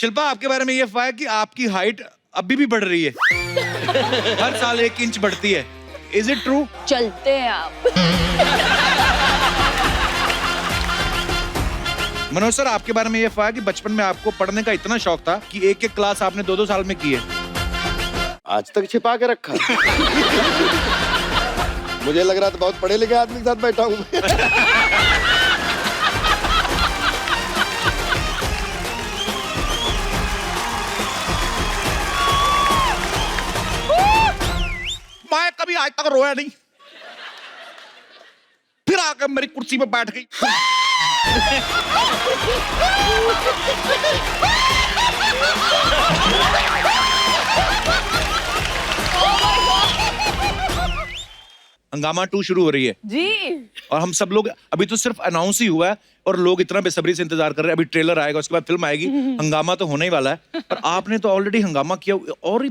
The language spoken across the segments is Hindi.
शिल्पा, आपके बारे में ये अफवाह है कि आपकी हाइट अभी भी बढ़ रही है। हर साल 1 इंच बढ़ती है। Is it true? चलते हैं आप। मनोज सर, आपके बारे में ये अफवाह है कि बचपन में आपको पढ़ने का इतना शौक था कि एक एक क्लास आपने 2-2 साल में की है। आज तक छिपा के रखा। मुझे लग रहा था बहुत पढ़े लिखे आदमी के साथ बैठा हूँ। मैं कभी आज तक रोया नहीं, फिर आकर मेरी कुर्सी पे बैठ गई। हंगामा 2 शुरू हो रही है जी। और हम सब लोग, अभी तो सिर्फ अनाउंस ही हुआ है और लोग इतना बेसब्री से इंतजार कर रहे हैं। अभी ट्रेलर आएगा, उसके बाद फिल्म आएगी। हंगामा तो होने ही वाला है, पर आपने तो ऑलरेडी हंगामा किया और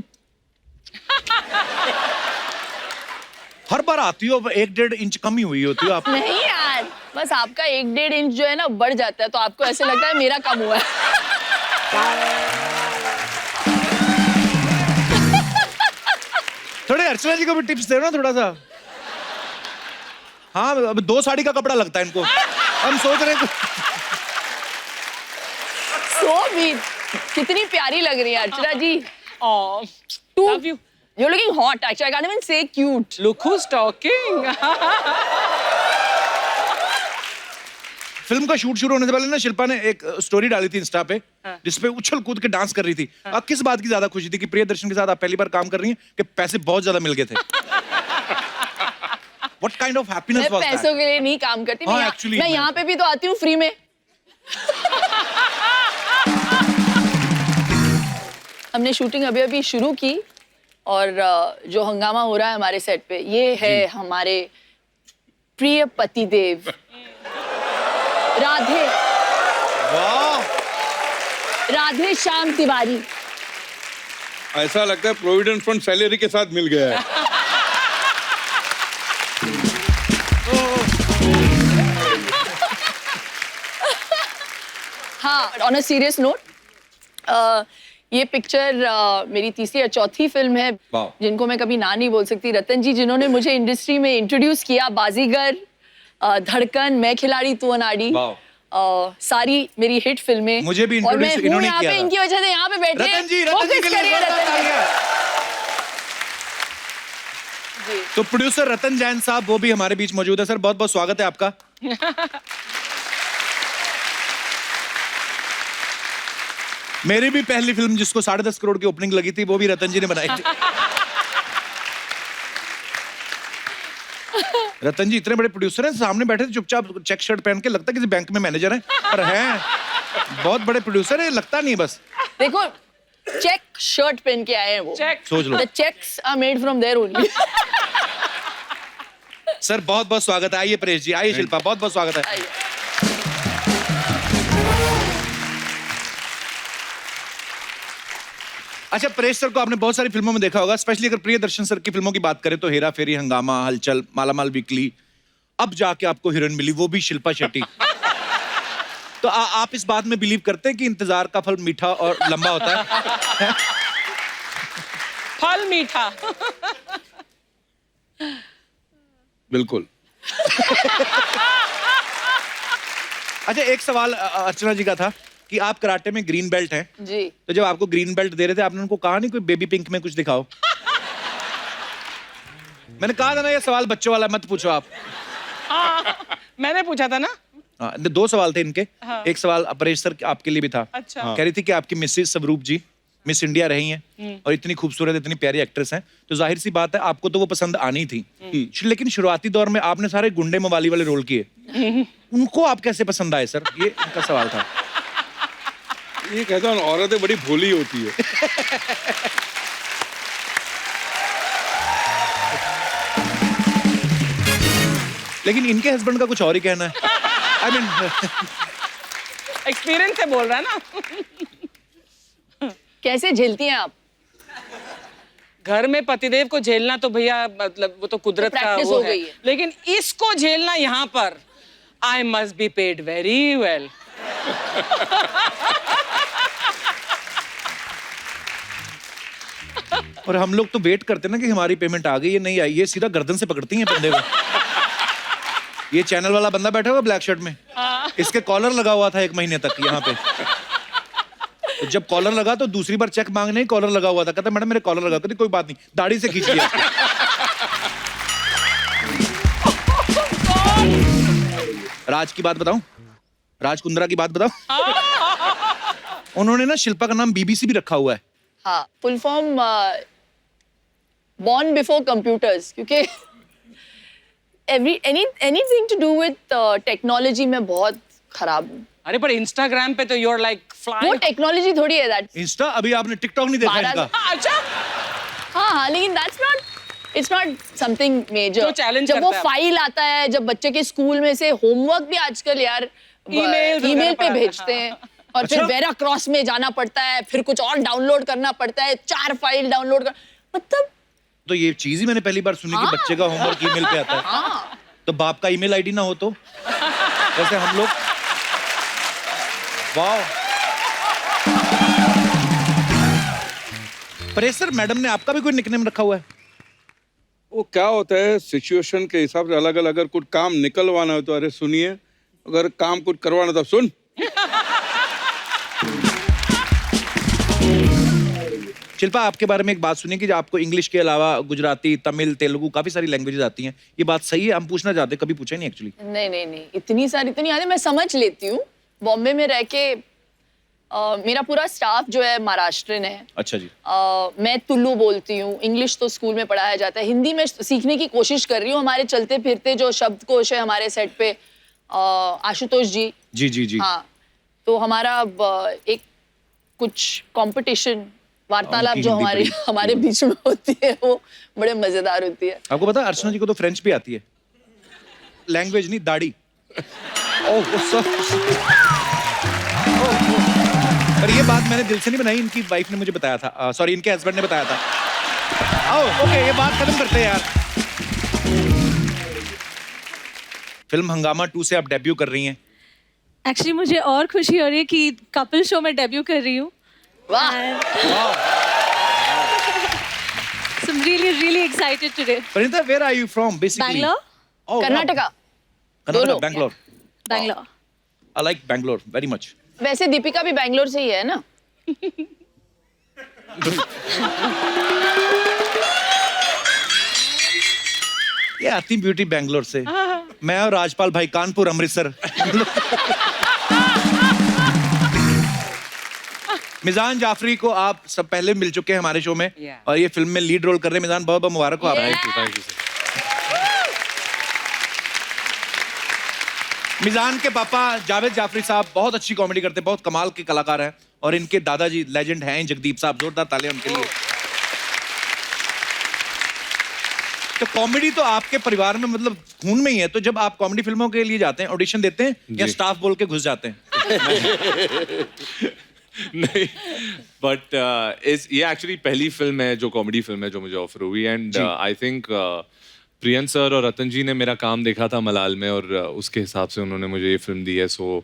हर बार आती हो 1-1.5 इंच कम ही हुई होती हो आप। नहीं यार, बस आपका 1-1.5 इंच जो है ना बढ़ जाता है, तो आपको ऐसे लगता है मेरा कम हुआ है। थोड़े अर्चना जी को भी टिप्स दे ना थोड़ा सा। हाँ, अब 2 साड़ी का कपड़ा लगता है इनको। हम सोच रहे हैं So sweet. कितनी प्यारी लग रही है अर्चना जी। Oh, love you. You're looking hot. Actually, I can't even say cute. Look who's talking. Film का शूट शुरू होने से पहले ना शिल्पा ने एक स्टोरी डाली थी इंस्टा पे, जिसपे उछल कूद के डांस कर रही थी। आप किस बात की ज्यादा खुशी थी, कि प्रियदर्शन के साथ आप पहली बार काम कर रही हैं कि पैसे बहुत ज्यादा मिल गए थे? What kind of happiness मैं was that? पैसों के लिए नहीं काम करती। हाँ, मैं actually, मैं यहाँ पे भी तो आती हूँ फ्री में। हमने शूटिंग अभी अभी शुरू की और जो हंगामा हो रहा है हमारे सेट पे, ये है हमारे प्रिय पतिदेव राधे। वाह! राधे श्याम तिवारी। ऐसा लगता है प्रोविडेंट फंड सैलरी के साथ मिल गया है। हाँ, ऑन अ सीरियस नोट, ये पिक्चर मेरी तीसरी या चौथी फिल्म है जिनको मैं कभी ना नहीं बोल सकती। रतन जी जिन्होंने मुझे इंडस्ट्री में इंट्रोड्यूस किया, बाजीगर, धड़कन, मैं खिलाड़ी तू अनाड़ी, सारी मेरी हिट फिल्में। मुझे भी और मैं इंट्रोड्यूस हूँ इन्होंने यहाँ किया पे था। इनकी वजह से यहाँ पे बैठे। रतन जी के लिए तालियां। तो प्रोड्यूसर रतन जैन साहब वो भी हमारे बीच मौजूद है। सर, बहुत बहुत स्वागत है आपका। मेरी भी पहली फिल्म जिसको 10.5 करोड़ की ओपनिंग लगी थी, वो भी रतन जी ने बनाई थी। रतन जी इतने बड़े प्रोड्यूसर हैं, सामने बैठे थे चुपचाप चेक शर्ट पहन के, लगता किसी बैंक में मैनेजर हैं, पर हैं बहुत बड़े प्रोड्यूसर है, लगता नहीं बस। देखो, चेक शर्ट पहन के आए हैं वो। Check. सोच लो। The checks are made from there only. Sir, बहुत बहुत स्वागत है। आइए परेश जी, आइए शिल्पा, बहुत बहुत स्वागत है। अच्छा, परेश सर को आपने बहुत सारी फिल्मों में देखा होगा, स्पेशली अगर प्रियदर्शन सर की फिल्मों की बात करें तो हेरा फेरी, हंगामा, हलचल, मालामाल वीकली, अब जाके आपको हीरोइन मिली, वो भी शिल्पा शेट्टी। तो आप इस बात में बिलीव करते हैं कि इंतजार का फल मीठा और लंबा होता है? फल मीठा। बिल्कुल। अच्छा, एक सवाल अर्चना जी का था कि आप कराटे में ग्रीन बेल्ट हैं। जी। तो जब आपको ग्रीन बेल्ट दे रहे थे, आपने उनको कहा नहीं कोई बेबी पिंक में कुछ दिखाओ? मैंने कहा था ना, ये सवाल बच्चों वाला मत पूछो आप। मैंने पूछा था ना। हाँ, 2 सवाल थे इनके। एक सवाल परेश सर आपके लिए भी था। अच्छा। कह रही थी कि आपकी मिसेस स्वरूप जी मिस इंडिया रही हैं और इतनी खूबसूरत, इतनी प्यारी एक्ट्रेस हैं, तो जाहिर सी बात है आपको तो वो पसंद आनी थी। लेकिन शुरुआती दौर में आपने सारे गुंडे मवाली वाले रोल किए, उनको आप कैसे पसंद आए सर? ये उनका सवाल था। ये कहता हूँ, औरतें बड़ी भोली होती है। लेकिन इनके हस्बैंड का कुछ और ही कहना है। आई मीन एक्सपीरियंस से बोल रहा है ना। कैसे झेलती हैं आप? घर में पतिदेव को झेलना तो भैया मतलब वो तो कुदरत का प्रैक्टिस वो हो है। गई है। लेकिन इसको झेलना यहाँ पर I must be paid very well. और हम लोग तो वेट करते ना कि हमारी पेमेंट आ गई है, नहीं आई, ये सीधा गर्दन से पकड़ती हैं बंदे को। ये चैनल वाला बंदा बैठा हुआ ब्लैक शर्ट में, इसके कॉलर लगा हुआ था 1 महीने तक यहाँ पे। तो जब कॉलर लगा तो दूसरी बार चेक मांगने ही कॉलर लगा हुआ था। कहता मैडम मेरे कॉलर लगा, कहती कोई बात नहीं, दाढ़ी से खींच लिया। राज की बात बताऊं, राज कुंद्रा की बात बताऊं। उन्होंने ना शिल्पा का नाम बीबीसी भी रखा हुआ है। हाँ, full form born before computers, क्योंकि anything to do with technology में बहुत खराब हूँ। अरे पर इंस्टाग्राम पे तो you're like वो flying. टेक्नोलॉजी थोड़ी है दैट। इंस्टा, अभी आपने टिकटॉक नहीं देखा इनका? अच्छा हाँ, लेकिन इट्स नॉट समथिंग मेजर। जो challenge जब वो करता है। फाइल आता है, जब बच्चे के स्कूल में से होमवर्क भी आजकल यार ईमेल पे भेजते हैं, और फिर वेरा क्रॉस में जाना पड़ता है, फिर कुछ और डाउनलोड करना पड़ता है, 4 फाइल डाउनलोड कर, मतलब तो ये चीज ही मैंने पहली बार सुनी कि बच्चे का होमवर्क ईमेल पे आता है। तो बाप का ईमेल आईडी ना हो तो जैसे हम लोग। वाह। परेश सर, मैडम ने आपका भी कोई निकनेम रखा हुआ है? वो क्या होता है, सिचुएशन के हिसाब से अलग अलग। अगर कुछ काम निकलवाना हो तो अरे सुनिए, अगर काम कुछ करवाना तो सुन। शिल्पा, आपके बारे में एक बात सुनी कि आपको इंग्लिश के अलावा गुजराती, तमिल, तेलुगु काफी सारी लैंग्वेजेस आती हैं। ये बात सही है? हम पूछना चाहते, कभी पूछे नहीं एक्चुअली। नहीं, इतनी आती, मैं समझ लेती हूँ। बॉम्बे में रह के मेरा पूरा स्टाफ जो है महाराष्ट्रियन है। अच्छा जी। मैं तुल्लू बोलती हूँ, इंग्लिश तो स्कूल में पढ़ाया जाता है, हिंदी में सीखने की कोशिश कर रही हूँ। हमारे चलते फिरते जो शब्दकोश है हमारे सेट पे, आशुतोष जी। जी। हाँ, तो हमारा एक कुछ कंपटीशन, वार्तालाप जो हमारे बीच में होती है, वो बड़े मजेदार होती है। आपको पता है अर्चना जी को तो फ्रेंच भी आती है, लैंग्वेज नहीं, दाढ़ी। पर ये बात मैंने दिल से नहीं बनाई, इनकी वाइफ ने मुझे बताया था, सॉरी इनके हस्बैंड ने बताया था। ओके, ये बात खत्म करते हैं यार। फिल्म हंगामा 2 से आप डेब्यू कर रही हैं। एक्चुअली मुझे और खुशी हो रही है कि कपल शो में डेब्यू कर रही हूँ। वाह। So I'm really excited today. Pranita, where are you from basically? Bangalore. Oh, Karnataka. Karnataka, Bangalore. Bangalore. I like Bangalore very much. वैसे दीपिका भी बैंगलोर से ही है ना? ये आती ब्यूटी बैंगलोर से। मैं और राजपाल भाई कानपुर, अमृतसर। मिजान जाफरी को आप सब पहले मिल चुके हैं हमारे शो में, और ये फिल्म में लीड रोल कर रहे हैं। मिजान, बहुत बहुत मुबारक हो आपको। Thank you sir. मिजान के पापा जावेद जाफरी साहब बहुत अच्छी कॉमेडी करते हैं, बहुत कमाल के कलाकार हैं, और इनके दादाजी लेजेंड हैं जगदीप साहब। जोरदार तालियां उनके लिए। तो कॉमेडी तो आपके परिवार में मतलब खून में ही है। तो जब आप कॉमेडी फिल्मों के लिए जाते हैं, ऑडिशन देते हैं या स्टाफ बोल के घुस जाते हैं? नहीं, बट ये एक्चुअली पहली फिल्म है जो कॉमेडी फिल्म है जो मुझे ऑफर हुई, and I think prion sir और रतन जी ने मेरा काम देखा था मलाल में, और उसके हिसाब से उन्होंने मुझे ये फिल्म दी है। सो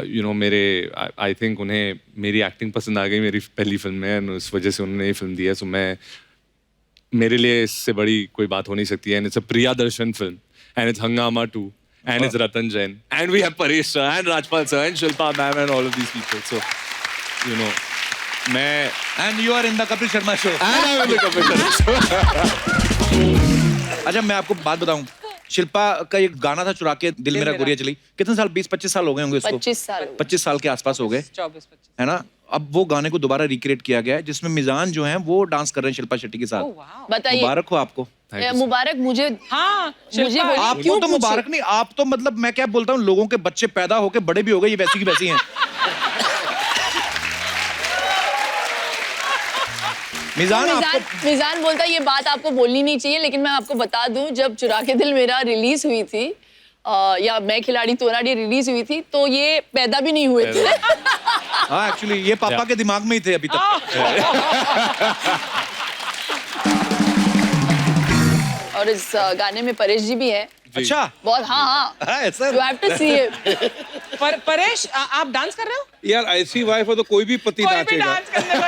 यू नो, मेरे आई थिंक उन्हें मेरी एक्टिंग पसंद आ गई मेरी पहली फिल्म में, एंड उस वजह से उन्होंने ये फिल्म दी है। सो मेरे लिए इससे बड़ी कोई बात हो नहीं सकती है। And it's a Priyadarshan film, and it's Hungama 2, and it's Ratan Jain, and we have Paresh sir and Rajpal sir and Shilpa ma'am and all of these people. So you know, and you are in the Kapil Sharma show. And I'm in the Kapil Sharma show. अच्छा, मैं आपको बात बताऊं, शिल्पा का एक गाना था चुरा के दिल मेरा गोरिया चली, कितने साल, 20-25 साल हो गए होंगे उसको? 25 साल के आसपास हो गए, 24-25 है ना? अब वो गाने को दोबारा रिक्रिएट किया गया है, जिसमें मिजान जो हैं वो डांस कर रहे हैं शिल्पा शेट्टी के साथ। बताइए। मुबारक हो आपको। मुबारक मुझे। हाँ, मुझे आपको तो मुबारक नहीं, आप तो मतलब मैं क्या बोलता हूँ, लोगों के बच्चे पैदा होके बड़े भी हो गए, ये वैसी की वैसी हैं। मिजान बोलता है ये बात आपको बोलनी नहीं चाहिए, लेकिन मैं आपको बता दूं, जब चुरा के दिल मेरा रिलीज हुई थी, या मैं खिलाड़ी तोराड़ी रिलीज हुई थी, तो ये पैदा भी नहीं हुए थे। हाँ, एक्चुअली ये पापा के दिमाग में ही थे अभी तक। और इस गाने में परेश जी भी है। अच्छा, बहुत। हाँ, you have to see it. Paresh, आप डांस कर रहे हो? यार ऐसी वाइफ हो तो कोई भी पति नाचेगा। डांस करने को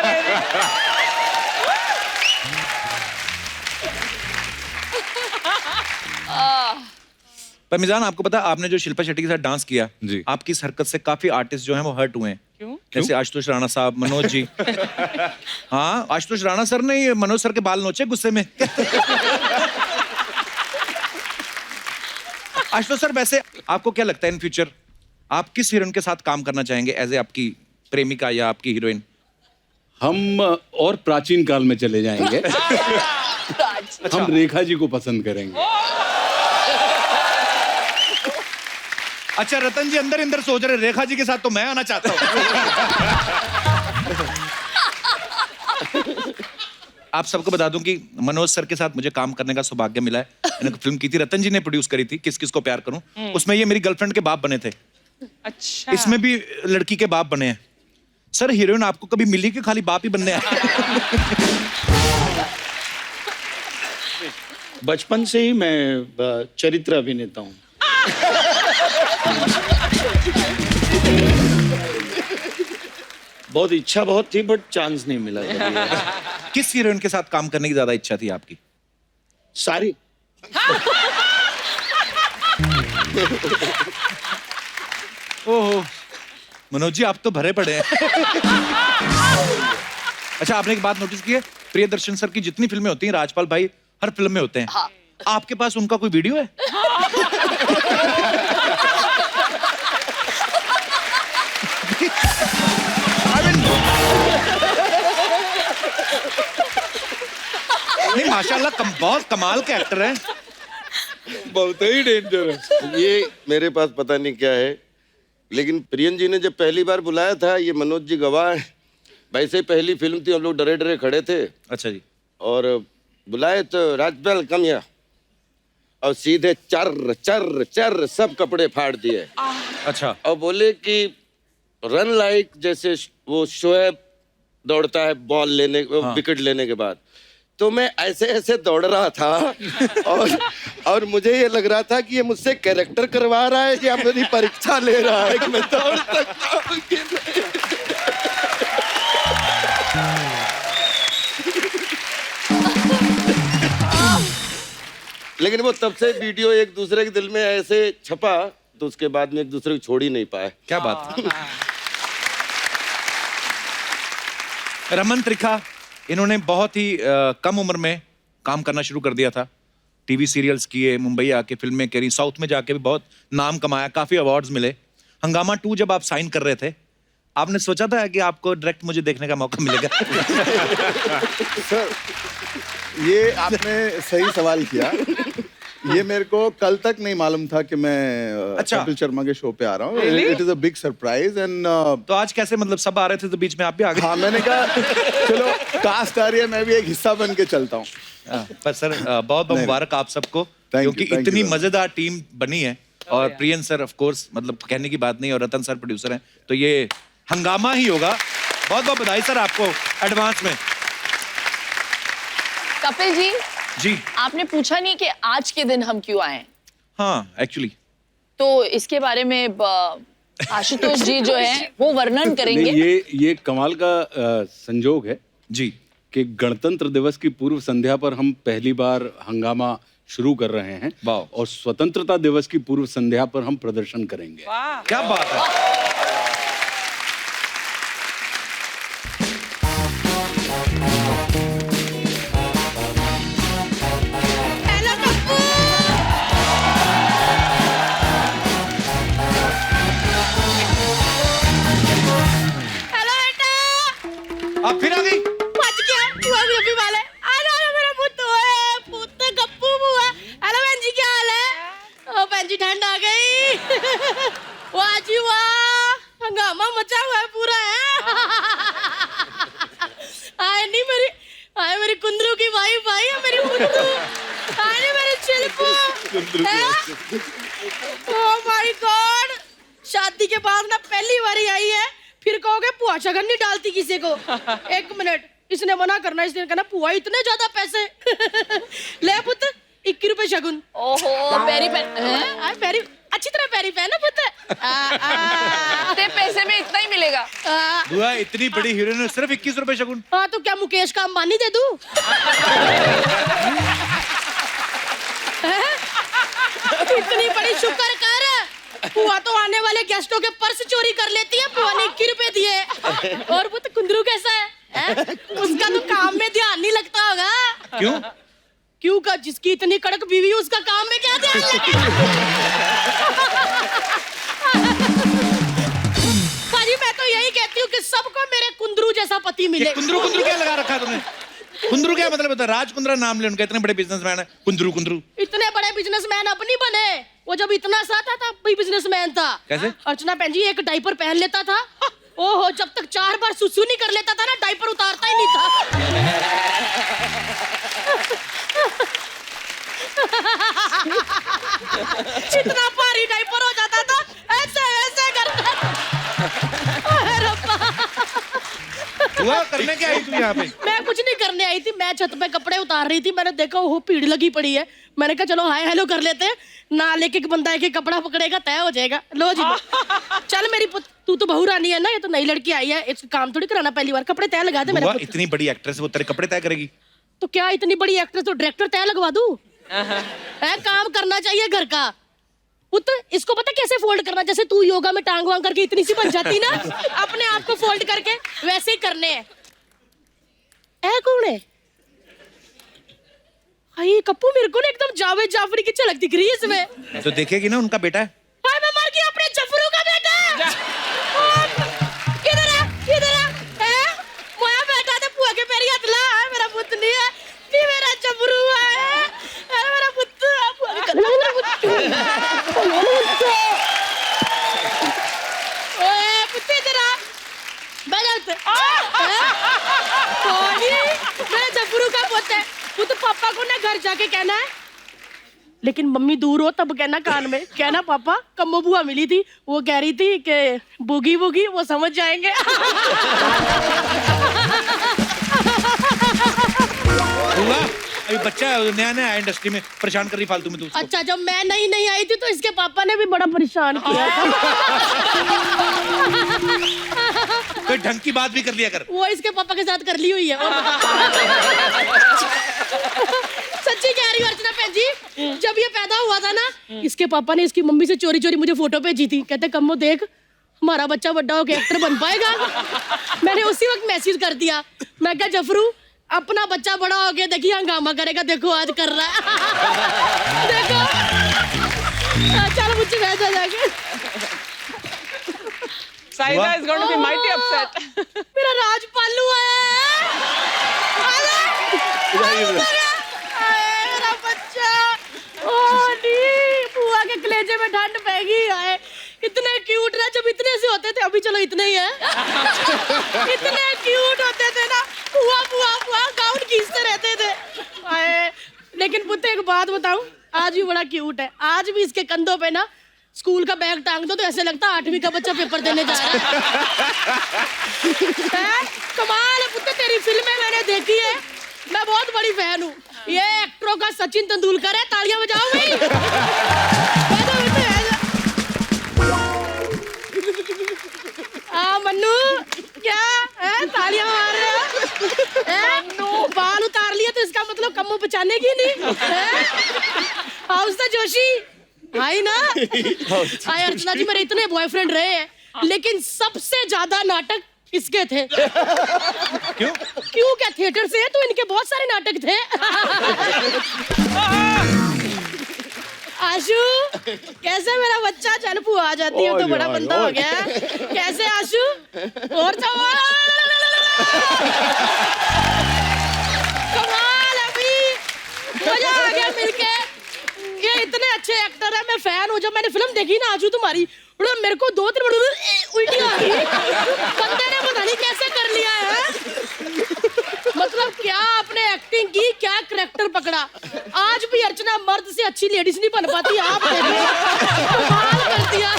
पर मिजान, आपको पता है, आपने जो शिल्पा शेट्टी के साथ डांस किया, जी। आपकी इस हरकत से काफी आर्टिस्ट जो हैं वो हर्ट हुए हैं। क्यों? जैसे आशुतोष राणा साहब, मनोज जी। हाँ, आशुतोष राणा सर ने ये मनोज सर के बाल नोचे गुस्से में। आशुतोष सर, वैसे आपको क्या लगता है इन फ्यूचर आप किस हीरोइन के साथ काम करना चाहेंगे एज ए आपकी प्रेमिका या आपकी हीरोइन? हम और प्राचीन काल में चले जाएंगे। हम रेखा जी को पसंद करेंगे। अच्छा, रतन जी अंदर अंदर सोच रहे रेखा जी के साथ तो मैं आना चाहता हूँ। आप सबको बता दूं कि मनोज सर के साथ मुझे काम करने का सौभाग्य मिला है। मैंने फिल्म की थी, रतन जी ने प्रोड्यूस करी थी, किस किस को प्यार करूं। उसमें ये मेरी गर्लफ्रेंड के बाप बने थे। अच्छा। इसमें भी लड़की के बाप बने हैं। सर, हीरोइन आपको कभी मिली कि खाली बाप ही बनने आए? बचपन से ही मैं चरित्र अभिनेता हूँ। बहुत इच्छा बहुत थी, बट चांस नहीं मिला। किस हीरोइन के साथ काम करने की ज्यादा इच्छा थी आपकी? सारी। ओहो, मनोज जी आप तो भरे पड़े हैं। अच्छा, आपने एक बात नोटिस की है, प्रियदर्शन सर की जितनी फिल्में होती हैं, राजपाल भाई हर फिल्म में होते हैं। हाँ। आपके पास उनका कोई वीडियो है? नहीं, माशाल्लाह बहुत कमाल के एक्टर हैं। बहुत ही डेंजर है। ये मेरे पास पता नहीं क्या है, लेकिन प्रियन जी ने जब पहली बार बुलाया था, ये मनोज जी गवाह हैं, वैसे ही पहली फिल्म थी, हम लोग डरे डरे खड़े थे। अच्छा जी। और बुलाए तो राजपाल कम या, और सीधे चर चर चर सब कपड़े फाड़ दिए। अच्छा। और बोले कि रन लाइक, जैसे वो शोएब दौड़ता है बॉल लेने, विकेट लेने के बाद, तो मैं ऐसे ऐसे दौड़ रहा था। और मुझे ये लग रहा था कि ये मुझसे कैरेक्टर करवा रहा है या मेरी परीक्षा ले रहा है कि मैं दौड़ सकता हूं कि नहीं। लेकिन वो तब से वीडियो एक दूसरे के दिल में ऐसे छपा, तो उसके बाद में एक दूसरे को छोड़ ही नहीं पाए। क्या बात है। रमन त्रिखा, इन्होंने बहुत ही कम उम्र में काम करना शुरू कर दिया था। टीवी सीरियल्स किए, मुंबई आके फिल्में करी, साउथ में जाके भी बहुत नाम कमाया, काफी अवार्ड्स मिले। हंगामा 2 जब आप साइन कर रहे थे, आपने सोचा था कि आपको डायरेक्ट मुझे देखने का मौका मिलेगा? सर, ये आपने सही सवाल किया। ये मेरे को कल तक नहीं मालूम था कि मैं अच्छा। कपिल शर्मा के शो पे आ रहा हूँ। It is a big surprise and तो आज कैसे, मतलब सब आ रहे थे तो बीच में आप भी आ गए? हाँ, मैंने कहा चलो कास्ट आ रही है, मैं भी एक हिस्सा बन के चलता हूँ। पर सर, बहुत बहुत मुबारक आप सबको, क्योंकि thank इतनी you. मजेदार टीम बनी है। और प्रियन सर ऑफ कोर्स, मतलब कहने की बात नहीं, और रतन सर प्रोड्यूसर हैं, तो ये हंगामा ही होगा। बहुत बहुत बधाई सर आपको एडवांस में। कपिल जी, जी। आपने पूछा नहीं कि आज के दिन हम क्यों आए, हाँ, एक्चुअली तो इसके बारे में आशुतोष जी जो है वो वर्णन करेंगे। नहीं, ये कमाल का संजोग है जी कि गणतंत्र दिवस की पूर्व संध्या पर हम पहली बार हंगामा शुरू कर रहे हैं। वाह। और स्वतंत्रता दिवस की पूर्व संध्या पर हम प्रदर्शन करेंगे। वाह। क्या बात है। आप फिर आ गई? ठंड आ गई। वाह जी वाह, हंगामा मचा हुआ है पूरा है। आए नहीं मेरी, आए मेरी कुंदरू की वाइफ आई है, मेरी कुंदरू। आए नहीं मेरी चिल्पू। ओह माय गॉड, शादी के बाद ना पहली बारी आई है, फिर कहोगे पुआ शगन नहीं डालती किसी को। एक मिनट, इसने मना करना, इसने कहना पुआ इतने ज्यादा पैसे। ले पुत्र, 21 रुपए शगुन। ओहो, पैरी पैन पैरी अच्छी तरह पैरी पहना पुत्र। ते पैसे में इतना ही मिलेगा। बुआ, इतनी बड़ी हीरोइन सिर्फ 21 रुपए शगुन? हाँ, तो क्या मुकेश का अंबानी दे दूं? इतनी बड़ी शुक्र कर, पुआ तो आने वाले गेस्टों के पर्स चोरी कर लेती है, पुआ ने 21 रुपए दिए। और वो तो कुंदरू कैसा है? उसका तो काम में ध्यान नहीं लगता होगा। क्यों? क्यों का जिसकी इतनी कड़क बीवी, उसका काम में क्या ध्यान लगे? भाजी मैं तो यही कहती हूँ कि सबको मेरे कुंदरू जैसा पति मिले। कुंदरू कुंदरू क्या लगा रखा तुमने? कुंदरू क्या मतलब होता है? राज कुंद्रा नाम ले उनका, इतने बड़े बिजनेसमैन है। कुंदरू कुंदरू इतने बड़े बिजनेसमैन अब नहीं बने, वो जब इतना सा था तब भी बिजनेसमैन था। कैसे? अर्चना बहन जी एक डायपर पहन लेता था, ओहो जब तक 4 बार सुसु नहीं कर लेता था ना, डायपर उतारता ही नहीं था। इतना भारी डायपर हो जाता था, ऐसे ऐसे करता था। हुआ करने क्या आई तू यहाँ पे? मैं कुछ नहीं करने आई थी, मैं छत पे कपड़े उतार रही थी, मैंने देखा वो भीड़ लगी पड़ी है, मैंने कहा चलो हाय हेलो कर लेते हैं ना, लेके बंदा एक कपड़ा पकड़ेगा तय हो जाएगा। लो जी लो। चल मेरी तू तो बहू रानी है ना, ये तो नई लड़की आई है, इसका काम थोड़ी कराना, पहली बार कपड़े तय लगा दे मेरे। इतनी बड़ी एक्ट्रेस वो तेरे कपड़े तय करेगी? तो क्या इतनी बड़ी एक्ट्रेस तो डायरेक्टर तय लगवा दूं? काम करना चाहिए घर का। इसको पता कैसे फोल्ड करना, जैसे तू योगा में टांग वांग करके इतनी सी बन जाती ना, अपने आप को फोल्ड करके वैसे ही करने हैं। कौन है? हाय कप्पू, मेरे को ना एकदम जावेद जाफरी की झलक दिख रही है इसमें। तो देखेगी ना, उनका बेटा है। हाय मैं मर गई, अपने जफरू का बेटा। किधर है? किधर है? मोया बेटा तो पुआ के पैरी हाथ ला, मेरा पुत नहीं है, नहीं मेरा जफरू है, मेरा पुत पुआ के मेरा पुत। ओए पुत्ते तेरा बैठ। मेरा जफरू का पुत है, वो तो पापा को ना घर जाके कहना है, लेकिन मम्मी दूर हो तब कहना कान में, कहना पापा कम्मो बुआ मिली थी, वो कह रही थी कि बुगी बुगी वो समझ जाएंगे। अभी बच्चा है, नया नया इंडस्ट्री में, परेशान कर रही फालतू में तू। अच्छा जब मैं नहीं आई थी तो इसके पापा ने भी बड़ा परेशान किया था। कोई ढंग की बात भी कर लिया कर। वो इसके पापा के साथ कर ली हुई है। सच्ची कह रही हूँ अर्चना बहन जी, जब ये पैदा हुआ था ना, इसके पापा ने इसकी मम्मी से चोरी चोरी मुझे फोटो भेजी थी, कहते कम्मो देख हमारा बच्चा बड़ा होके एक्टर बन पाएगा। मैंने उसी वक्त मैसेज कर दिया, मैं कहा जफरू अपना बच्चा बड़ा हो गया, देखिए हंगामा करेगा, देखो आज कर रहा है। देखो चलो मुझे भेजा जाके। Saida is going to be mighty upset. मेरा राज पालू आया है। मेरा बच्चा। ओ नहीं, बुआ के कलेजे में ठंड पैगी है। इतने क्यूट ना, जब इतने से होते थे, अभी चलो इतने ही है। इतने क्यूट होते थे ना, बुआ बुआ बुआ गाउन खींचते रहते थे। लेकिन पुत्र एक बात बताऊं, आज भी बड़ा क्यूट है। आज भी इसके कंधों पे ना स्कूल का बैग टांग दो तो ऐसे लगता है 8वीं का बच्चा पेपर देने जा रहा है। कमाल है पुत्र, तेरी फिल्में मैंने देखी है, मैं बहुत बड़ी फैन हूँ। ये एक्टरों का सचिन तेंदुलकर है, तालियां बजाओ भाई। मन्नू क्या है, तालियां मार रहे हो? बाल उतार लिया तो इसका मतलब कम्मो बचाने की नहीं है? हाउस द जोशी आई ना। हाय अर्चना जी, मेरे इतने बॉयफ्रेंड रहे हैं, लेकिन सबसे ज्यादा नाटक इसके थे। क्यों? क्यों क्या थिएटर से है तो इनके बहुत सारे नाटक थे। आशु कैसे मेरा बच्चा, चनपू आ जाती है तो बड़ा बंदा हो गया। कैसे आशु? और कमाल अभी मजा आ गया मिलके। ये इतने अच्छे एक्टर है, मैं फैन हूँ। जब मैंने फिल्म देखी ना आजू तुम्हारी, मेरे को 2-3 उल्टी आ गई। बंदे ने पता नहीं कैसे कर लिया है, मतलब क्या आपने एक्टिंग की, क्या करैक्टर पकड़ा। आज भी अर्चना मर्द से अच्छी लेडीज नहीं बन पाती, आप कमाल कर दिया,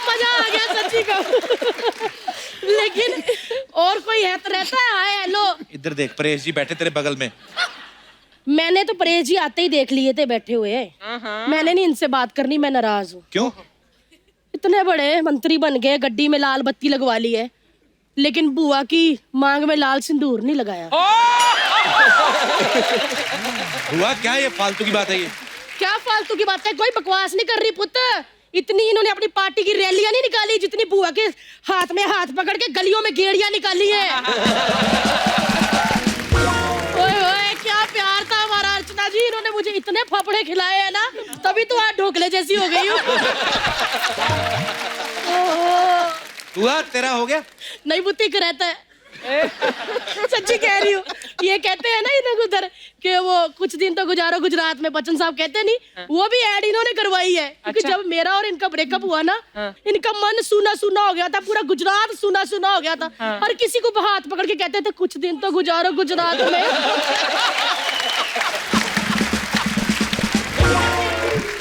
मजा आ गया सच्ची का। लेकिन और कोई है तो रहता है। हाय हेलो, इधर देख, परेश जी बैठे तेरे बगल में। मैंने तो परेश जी आते ही देख लिए थे बैठे हुए। मैंने नहीं इनसे बात करनी, मैं नाराज हूँ। क्यों? इतने बड़े मंत्री बन गए, गड्डी में लाल बत्ती लगवा ली है, लेकिन बुआ की मांग में लाल सिंदूर नहीं लगाया। बुआ क्या ये फालतू की बात है ये? क्या फालतू की बात है, कोई बकवास नहीं कर रही पुत्र। इतनी इन्होंने अपनी पार्टी की रैलियां नहीं निकाली जितनी बुआ के हाथ में हाथ पकड़ के गलियों में गेड़ियां निकाली है। ओए ओए क्या प्यार था हमारा अर्चना जी, इन्होंने मुझे इतने फाफड़े खिलाए हैं ना, तभी तो आज ढोकले जैसी हो गई हूँ। हुआ तेरा हो गया? नहीं बुतिक रहता है। सच्ची कह रही हूँ। ये कहते हैं ना इधर उधर कि वो कुछ दिन तो गुजारो गुजरात में, बच्चन साहब कहते नहीं, वो भी ऐड इन्होंने करवाई है। क्योंकि जब मेरा और इनका ब्रेकअप हुआ ना, इनका मन सूना सूना हो गया था, पूरा गुजरात सूना सूना हो गया था। हर किसी को हाथ पकड़ के कहते थे कुछ दिन तो गुजारो गुजरात में।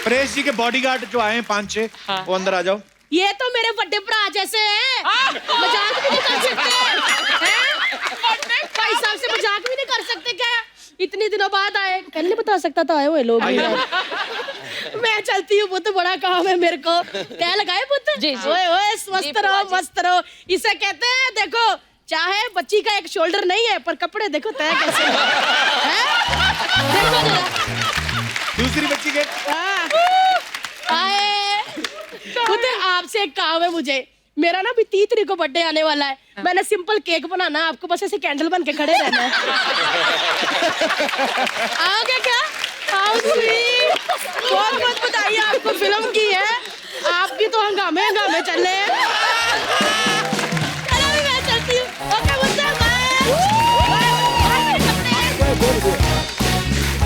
परेश जी के बॉडीगार्ड जो आए हैं 5-6, वो अंदर आ जाओ। ये तो मेरे बड़े भरा जैसे हैं, मजाक भी नहीं कर सकते हैं? भाई साहब से मजाक भी नहीं कर सकते क्या? इतनी दिनों बाद आए, पहले बता सकता था आए हुए लोग। मैं चलती हूँ पुत्र, बड़ा काम है मेरे को। तय लगाए पुत्र? जी जी। ओए ओए स्वस्थ रहो मस्त रहो। इसे कहते हैं देखो, चाहे बच्ची का एक शोल्डर नहीं है पर कपड़े देखो तय कैसे हैं? देखो जरा। दूसरी बच्ची के आए पुत्र, आपसे एक काम है मुझे। मेरा ना अभी 30 तारीख को बर्थडे आने वाला है। मैंने सिंपल केक बनाना है, आपको बस ऐसे कैंडल बन के खड़े रहना है। आओगे क्या? आओ स्वीट, बहुत बहुत बधाई आपको फिल्म की है। आपकी तो हंगामे हंगामे चल रहे हैं। चलो मैं चलती हूँ। ओके मुझसे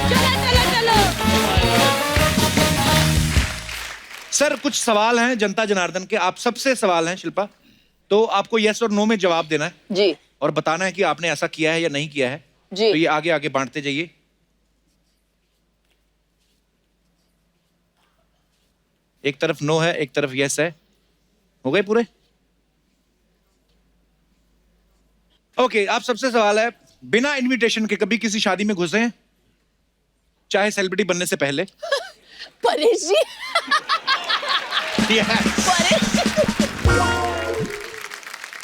चलो चलो चलो। सर कुछ सवाल हैं जनता जनार्दन के, आप सबसे सवाल हैं शिल्पा, तो आपको यस और नो में जवाब देना है जी और बताना है कि आपने ऐसा किया है या नहीं किया है। जी। तो ये आगे आगे बांटते जाइए। एक तरफ नो है, एक तरफ यस है। हो गए पूरे? ओके, आप सबसे सवाल है, बिना इनविटेशन के कभी किसी शादी में घुसे हैं, चाहे सेलिब्रिटी बनने से पहले? परेश जी।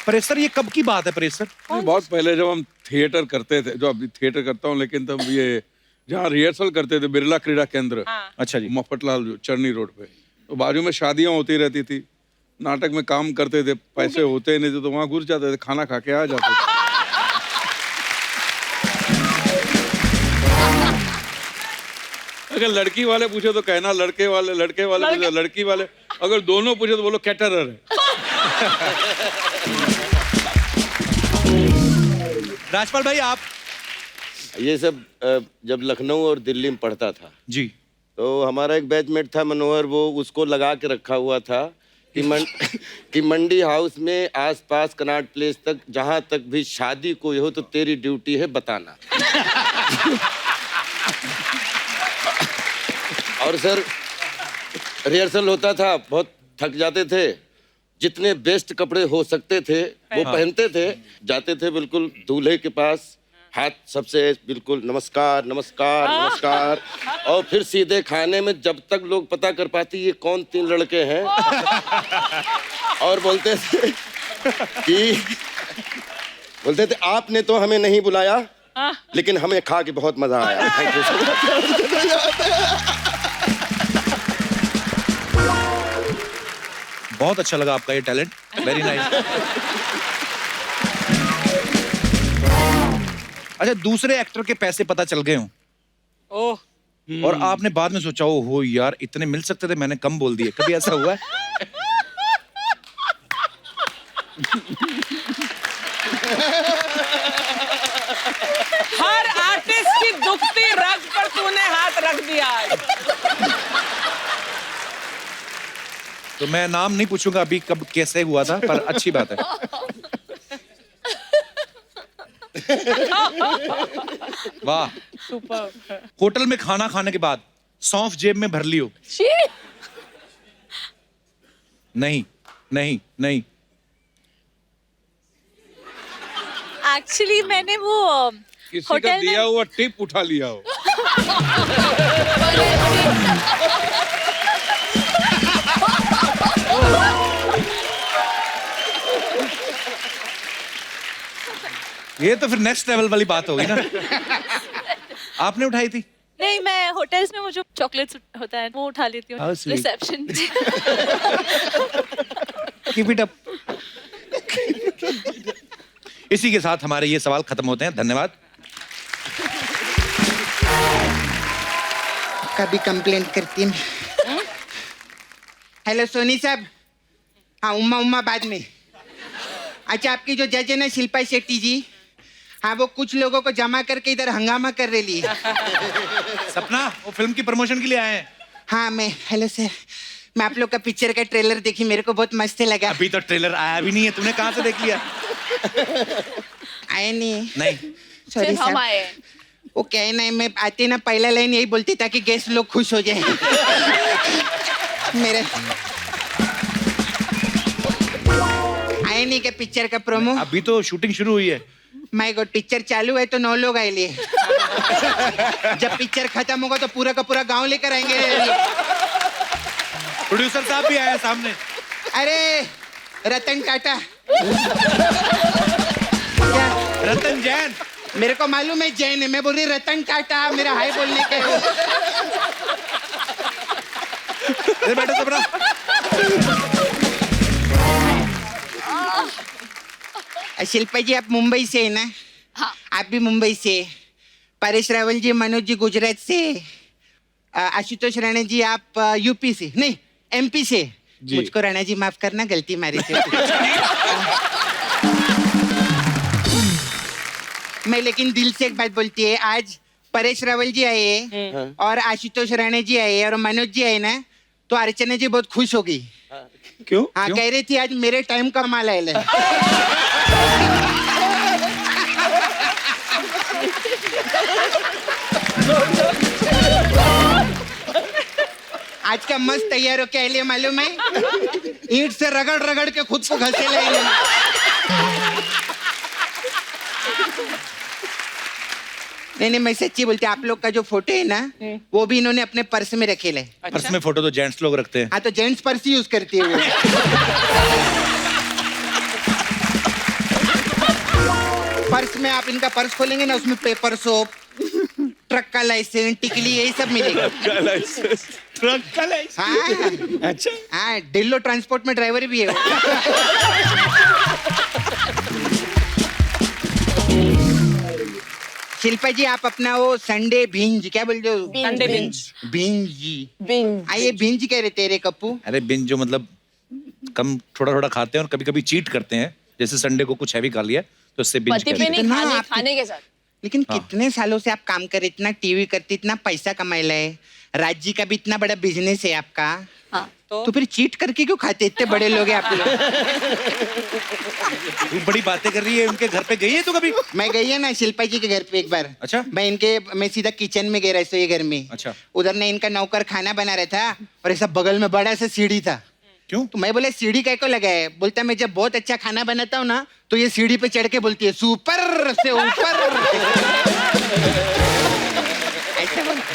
परेश सर, ये कब की बात है परेश सर? बहुत पहले जब हम थिएटर करते थे, जो अभी थिएटर करता हूँ, लेकिन तब ये जहाँ रिहर्सल करते थे बिरला क्रीड़ा केंद्र, अच्छा जी, मफतलाल जो चरनी रोड पे, तो बाजू में शादियां होती रहती थी। नाटक में काम करते थे, पैसे होते नहीं थे तो वहाँ घुस जाते थे, खाना खा के आ जाते थे। अगर लड़की वाले पूछे तो कहना लड़के वाले पूछे लड़की वाले, अगर दोनों पूछे तो बोलो कैटरर है। राजपाल भाई आप? ये सब जब लखनऊ और दिल्ली में पढ़ता था जी, तो हमारा एक बैचमेट था मनोहर, वो उसको लगा के रखा हुआ था कि मंडी हाउस में आसपास कनाट प्लेस तक जहां तक भी शादी कोई हो तो तेरी ड्यूटी है बताना। और सर रिहर्सल होता था, बहुत थक जाते थे, जितने बेस्ट कपड़े हो सकते थे वो पहनते थे, जाते थे बिल्कुल दूल्हे के पास, हाथ सबसे बिल्कुल नमस्कार नमस्कार नमस्कार, और फिर सीधे खाने में, जब तक लोग पता कर पाते ये कौन 3 लड़के हैं, और बोलते थे आपने तो हमें नहीं बुलाया लेकिन हमें खा के बहुत मजा आया। Thank you so much. बहुत अच्छा लगा आपका ये टैलेंट, वेरी नाइस। अच्छा, दूसरे एक्टर के पैसे पता चल गए हों और आपने बाद में सोचा हो यार इतने मिल सकते थे, मैंने कम बोल दिए, कभी ऐसा हुआ है? हर आर्टिस्ट की दुखती रग पर तूने हाथ रख दिया। तो मैं नाम नहीं पूछूंगा अभी कब कैसे हुआ था, पर अच्छी बात है। वाह, होटल में खाना खाने के बाद सौंफ जेब में भर लियो? नहीं नहीं नहीं। एक्चुअली मैंने वो किसी का होटल दिया में हुआ टिप उठा लिया हो। ये तो फिर नेक्स्ट लेवल वाली बात होगी ना। आपने उठाई थी? नहीं, मैं होटल्स में वो जो चॉकलेट्स होता है वो उठा लेती हूँ How sweet. Reception. Keep it up. इसी के साथ हमारे ये सवाल खत्म होते हैं। धन्यवाद। कभी कंप्लेंट करती है। हेलो सोनी साहब। हाँ, उम्मा बाद में। अच्छा, आपकी जो जज है ना शिल्पा शेट्टी जी, हाँ वो कुछ लोगों को जमा करके इधर हंगामा कर रही है। सपना, वो फिल्म की प्रमोशन के लिए आए हैं। हाँ हेलो सर, मैं आप लोग का पिक्चर का ट्रेलर देखी, मेरे को बहुत मस्त लगा। अभी तो ट्रेलर आया भी नहीं है, तूने कहाँ से देख लिया? आया नहीं? नहीं। सॉरी सिर्फ हम साहब। आए। वो क्या है ना, मैं आते ना पहला लाइन यही बोलती ताकि गेस्ट लोग खुश हो जाए। मेरे आए नहीं क्या पिक्चर का प्रोमो? अभी तो शूटिंग शुरू हुई है। माय गॉड, पिक्चर चालू है तो 9 लोग आए लिए। जब पिक्चर खत्म होगा तो पूरा का पूरा गांव लेकर आएंगे। प्रोड्यूसर साहब भी आए हैं सामने। अरे रतन टाटा। रतन जैन। मेरे को मालूम है जैन है, मैं बोल रही रतन टाटा, मेरा हाय बोलने के। बैठो सपना। शिल्पा जी, आप मुंबई से है ना? हाँ। आप भी मुंबई से। परेश रावल जी, मनोज जी गुजरात से। आशुतोष राणा जी आप यूपी से, नहीं एमपी से। मुझको राणा जी माफ करना, गलती मारी थी। मैं लेकिन दिल से एक बात बोलती है, आज परेश रावल जी आए और आशुतोष राणा जी आए और मनोज जी आए ना, तो अर्चना जी बहुत खुश हो गई। क्यों? हाँ, कह रही थी आज मेरे टाइम का माल आए। आज का मस्त तैयार हो क्या लिए मालूम है? ईंट से रगड़ रगड़ के खुद को घसे लेंगे। नहीं, मैं सच्ची बोलती, आप लोग का जो फोटो है ना, वो भी इन्होंने अपने पर्स में रखे ले। पर्स में फोटो तो जेंट्स लोग रखते हैं। हाँ, तो जेंट्स पर्स यूज करती है वो। पर्स में आप इनका पर्स खोलेंगे ना, उसमें पेपर सोप, ट्रक का लाइसेंस, टिकली, यही सब मिलेगा। ट्रक का लाइसेंस? हाँ। अच्छा। हाँ, डिल्लो ट्रांसपोर्ट में ड्राइवर भी है वो। शिल्पा जी, आप अपना वो संडे भिंज क्या बोलते हो? Sunday binge. भिंज। ये भिंज कह रहे तेरे कप्पू? अरे बिन जो मतलब कम थोड़ा थोड़ा खाते हैं और कभी कभी चीट करते हैं, जैसे संडे को कुछ हैवी खा लिया तो उससे बिंज पति कहते पे हैं। नहीं, खाने के साथ। लेकिन कितने सालों से आप काम कर रहे, इतना टीवी करते, इतना पैसा कमाए है, राज्य का भी इतना बड़ा बिजनेस है आपका। हाँ। तो फिर चीट करके क्यों खाते? इतने बड़े लोग हैं आप लोग। तू बड़ी बातें कर रही है। उनके घर पे गई है तू कभी? मैं गई है ना शिल्पा जी के घर पे एक बार। अच्छा। मैं सीधा किचन में गया रहा, ये घर में। अच्छा। उधर ने इनका नौकर खाना बना रहा था और ऐसा बगल में बड़ा सा सीढ़ी था। क्यों? तो मैं बोले सीढ़ी काय को लगाया? बोलता मैं जब बहुत अच्छा खाना बनाता हूँ ना, तो ये सीढ़ी पे चढ़ के बोलती है सुपर से ऊपर। ऐसा बोलता।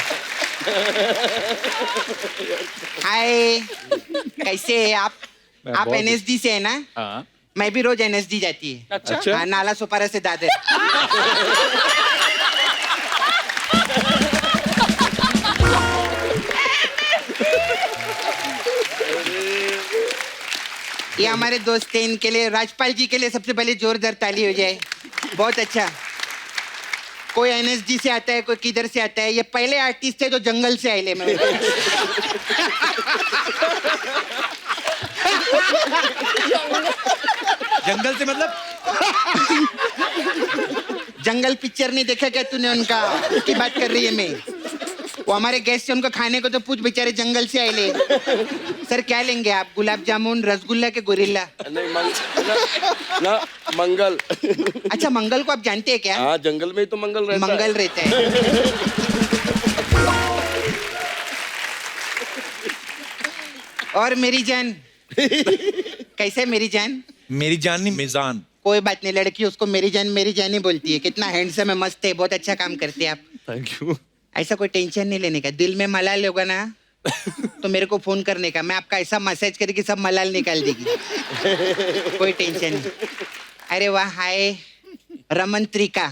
हाय, कैसे है आप? आप NSD से है ना? हाँ। मैं भी रोज NSD जाती है। अच्छा। हाँ, नाला सोपारा से दादर। ये हमारे दोस्त हैं, इनके लिए, राजपाल जी के लिए सबसे पहले जोरदार ताली हो जाए। बहुत अच्छा। कोई NSD से आता है, कोई किधर से आता है। ये पहले आर्टिस्ट थे जो जंगल से आए मैं। जंगल से मतलब? जंगल पिक्चर नहीं देखा क्या तूने उनका? उसकी बात कर रही है मैं। वो हमारे गेस्ट से, उनको खाने को तो पूछ, बेचारे जंगल से आए ले। सर क्या लेंगे आप? गुलाब जामुन, रसगुल्ला के गोरिल्ला? नहीं ना मंगल। अच्छा, मंगल को आप जानते हैं क्या? हाँ, जंगल में ही तो मंगल रहता है। मंगल रहता है। और मेरी जान कैसे है मेरी जान? मेरी जान नहीं, मिजान। कोई बात नहीं, लड़की उसको मेरी जान ही बोलती है। कितना हैंडसम है, मस्त है, बहुत अच्छा काम करते हैं आप। Thank you. ऐसा कोई टेंशन नहीं लेने का। दिल में मलाल होगा ना तो मेरे को फोन करने का, मैं आपका ऐसा मसाज करके सब मलाल निकाल देगी। कोई टेंशन नहीं। अरे वाह, हाय रमन तरीका।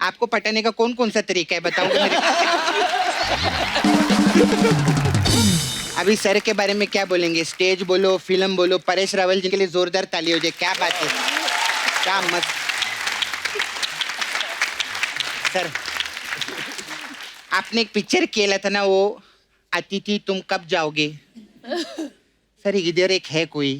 आपको पटाने का कौन कौन सा तरीका है बताओगे मेरे? अभी सर के बारे में क्या बोलेंगे? स्टेज बोलो, फिल्म बोलो, परेश रावल जी के लिए जोरदार ताली हो जाए। क्या बात है, क्या मस्त। सर, आपने एक पिक्चर किया था ना, वो अतिथि तुम कब जाओगे? सर इधर एक है कोई।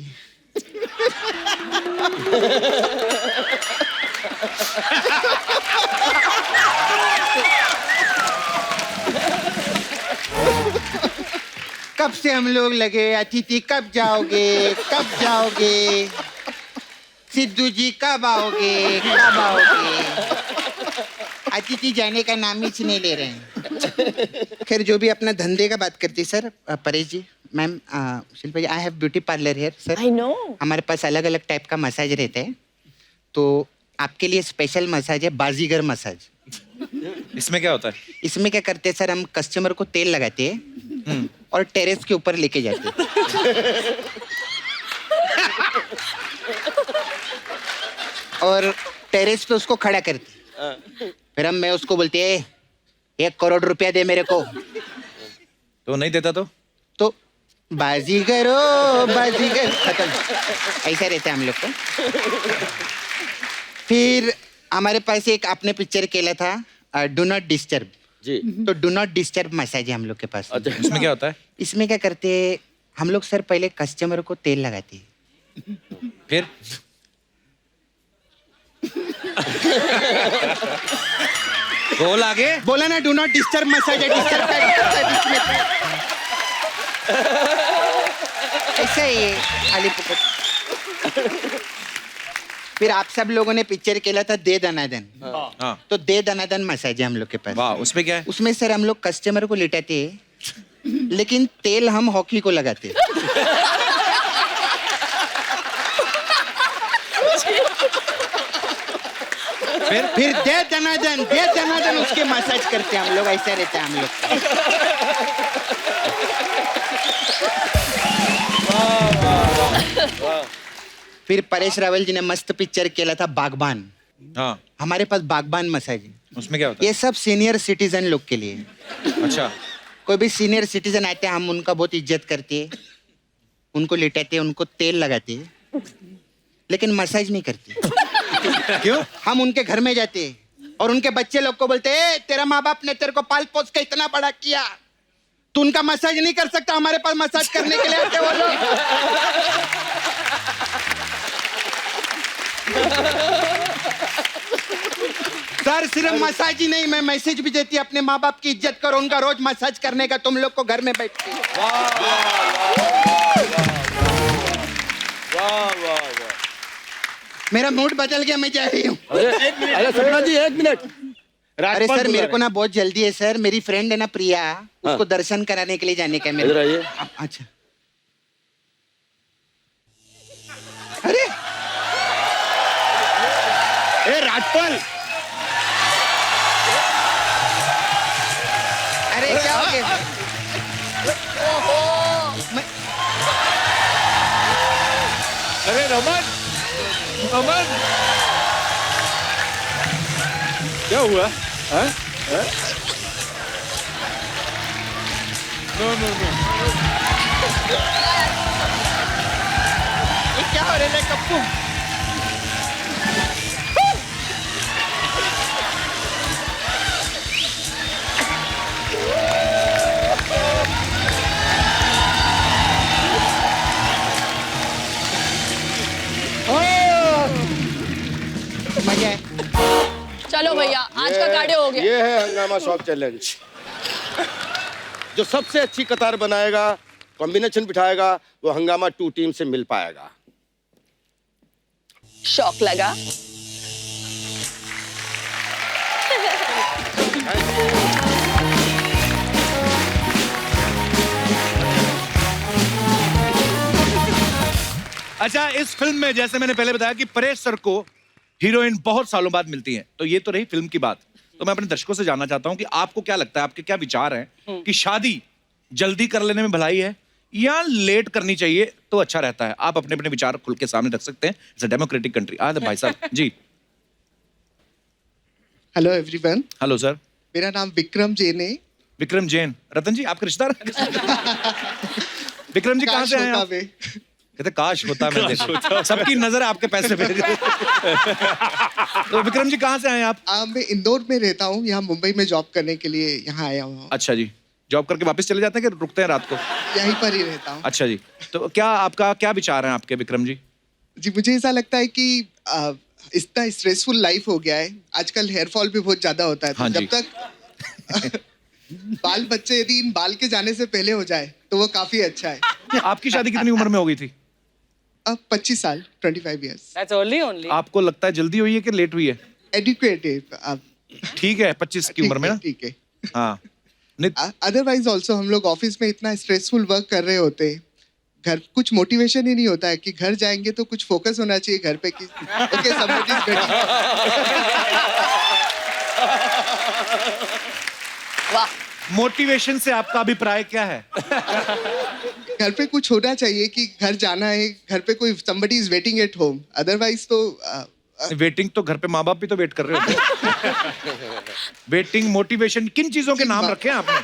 कब से हम लोग लगे, अतिथि कब जाओगे, कब जाओगे, सिद्धू जी कब आओगे, कब आओगे। अतिथि जाने का नाम ही नहीं ले रहे हैं। खैर, जो भी अपना धंधे का बात करती sir, Paresh ji, ma'am, Shilpa ji, I have beauty parlour here sir. I know. हमारे पास अलग अलग टाइप का मसाज रहता है, तो आपके लिए स्पेशल मसाज है, बाजीगर मसाज। इसमें क्या होता है? इसमें क्या करते हैं सर, हम कस्टमर को तेल लगाते हैं और टेरेस के ऊपर लेके जाते हैं। और टेरेस पे उसको खड़ा करते हैं। फिर मैं उसको बोलते हैं 1 करोड़ रुपया दे मेरे को। तो नहीं देता तो बाजीगर, बाजीगर, खत्म। ऐसा रहता है हम लोग को। फिर हमारे पास एक आपने पिक्चर केला था, डू नॉट डिस्टर्ब जी। तो डू नॉट डिस्टर्ब मसाज है हम लोग के पास। अच्छा, इसमें क्या होता है? इसमें क्या करते हैं हम लोग सर, पहले कस्टमर को तेल लगाते हैं, फिर बोल आगे। बोला ना डू नॉट डिस्टर्ब मसाज है, डिस्टर्ब ऐसा ही है, खाली पुकट। फिर आप सब लोगों ने पिक्चर केला था दे दनादन। हाँ। तो दे दनादन मसाज है हम लोग के पास। वाह, उसमें क्या है? उसमें सर हम लोग कस्टमर को लिटाते हैं, लेकिन तेल हम हॉकी को लगाते हैं। फिर दे दनादन उसके मसाज करते हैं हम लोग। ऐसा रहता है हम लोग। फिर परेश रावल जी ने मस्त पिक्चर किया था बागबान। हाँ। हमारे पास बागबान मसाज है। उसमें क्या होता ये सब सीनियर सिटीजन लोग के लिए। अच्छा। कोई भी सीनियर सिटीजन आते हैं, हम उनका बहुत इज्जत करते हैं, उनको लिटाते हैं, उनको तेल लगाते हैं, लेकिन मसाज नहीं करते। क्यों? हम उनके घर में जाते हैं और उनके बच्चे लोग को बोलते हैं, तेरा माँ बाप ने तेरे को पाल पोस के इतना बड़ा किया, तू उनका मसाज नहीं कर सकता, हमारे पास मसाज करने के लिए आते वो लोग। सर सिर्फ मसाज ही नहीं, मैं मैसेज भी देती, अपने माँ बाप की इज्जत करो, उनका रोज मसाज करने का, तुम लोग को घर में बैठ के। मेरा मूड बदल गया, मैं जा रही हूँ। अरे सपना जी, 1 मिनट। अरे सर, मेरे को ना बहुत जल्दी है सर, मेरी फ्रेंड है ना प्रिया, उसको दर्शन कराने के लिए जाने का है मेरे। इधर आइए। अच्छा। अरे ए राजपाल, अरे क्या हो गया? अरे रमन, क्या हुआ? हाँ? हाँ? नो ये क्या हो रहा है कप्पू? मजा है। चलो भैया, आज का कार्डियो हो गया। ये है हंगामा शॉप चैलेंज। जो सबसे अच्छी कतार बनाएगा, कॉम्बिनेशन बिठाएगा, वो हंगामा 2 टीम से मिल पाएगा। शौक लगा। अच्छा, इस फिल्म में जैसे मैंने पहले बताया कि परेश सर को हीरोइन बहुत सालों बाद मिलती हैं, तो ये तो रही फिल्म की बात। तो मैं अपने दर्शकों से जानना चाहता हूं कि आपको क्या लगता है, आपके क्या विचार हैं कि शादी जल्दी कर लेने में भलाई है या लेट करनी चाहिए तो अच्छा रहता है? आप अपने अपने विचार खुल के सामने रख सकते हैं। It's a democratic country. भाई साहब जी। Hello everyone. Hello sir. मेरा नाम विक्रम जैन है। विक्रम जैन। रतन जी आपके रिश्तेदार? विक्रम जी कहाँ से आए हैं आप? कहते काश होता मैं देखो। सबकी नजर आपके पैसे पे। तो विक्रम जी कहाँ से आए हैं आप? मैं इंदौर में रहता हूँ, यहाँ मुंबई में जॉब करने के लिए यहाँ आया हूँ। अच्छा जी, जॉब करके वापस चले जाते हैं कि रुकते हैं रात को? यहीं पर ही रहता हूँ। अच्छा जी, तो क्या आपका क्या विचार है आपके विक्रम जी? जी मुझे ऐसा लगता है कि इतना स्ट्रेसफुल लाइफ हो गया है आजकल, हेयर फॉल भी बहुत ज्यादा होता है। तो हाँ जब तक बाल बच्चे यदि इन बाल के जाने से पहले हो जाए तो वो काफी अच्छा है। आपकी शादी कितनी उम्र में हो गई थी? 25 साल, 25 years। That's only. आपको लगता है जल्दी हुई है कि लेट हुई है? एडुकेट है। ठीक है, 25 की उम्र में ना? ठीक है। हाँ। अदरवाइज ऑल्सो हम लोग ऑफिस में इतना स्ट्रेसफुल वर्क कर रहे होते हैं, घर कुछ मोटिवेशन ही नहीं होता है कि घर जाएंगे तो कुछ फोकस होना चाहिए घर पे कि ओके somebody is ready। वाह, मोटिवेशन से आपका अभिप्राय क्या है? घर पे कुछ होना चाहिए कि घर जाना है, घर पे कोई somebody is waiting at home। Otherwise तो वेटिंग तो घर पे माँ बाप भी तो वेट कर रहे होते। वेटिंग, मोटिवेशन, किन चीजों के नाम रखे हैं आपने?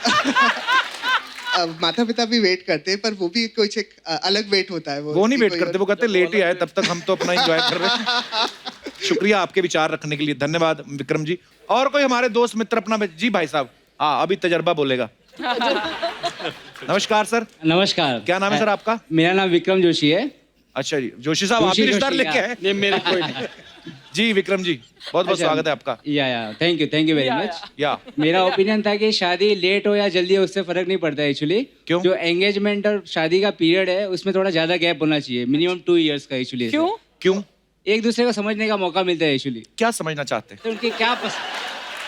माता पिता भी वेट करते हैं, पर वो भी कुछ एक अलग वेट होता है। वो नहीं वेट करते, वो कहते लेट ही आए, तब तक हम तो अपना एंजॉय कर रहे हैं। शुक्रिया आपके विचार रखने के लिए, धन्यवाद विक्रम जी। और कोई हमारे दोस्त मित्र अपना जी भाई साहब? हाँ, अभी तजर्बा बोलेगा। नमस्कार सर। नमस्कार। क्या नाम है सर आपका? मेरा नाम विक्रम जोशी है। अच्छा जी, जोशी साहब आप भी रिश्तेदार लेके आए? ये मेरे कोई जी विक्रम जी, बहुत बहुत स्वागत है आपका। या थैंक यू वेरी मच। या मेरा ओपिनियन था कि शादी लेट हो या जल्दी हो उससे फर्क नहीं पड़ता एक्चुअली। क्यों? जो एंगेजमेंट और शादी का पीरियड है उसमें थोड़ा ज्यादा गैप होना चाहिए, मिनिमम 2 years का एक्चुअली। क्यों? क्यों? एक दूसरे को समझने का मौका मिलता है एक्चुअली। क्या समझना चाहते हैं? तो उनके क्या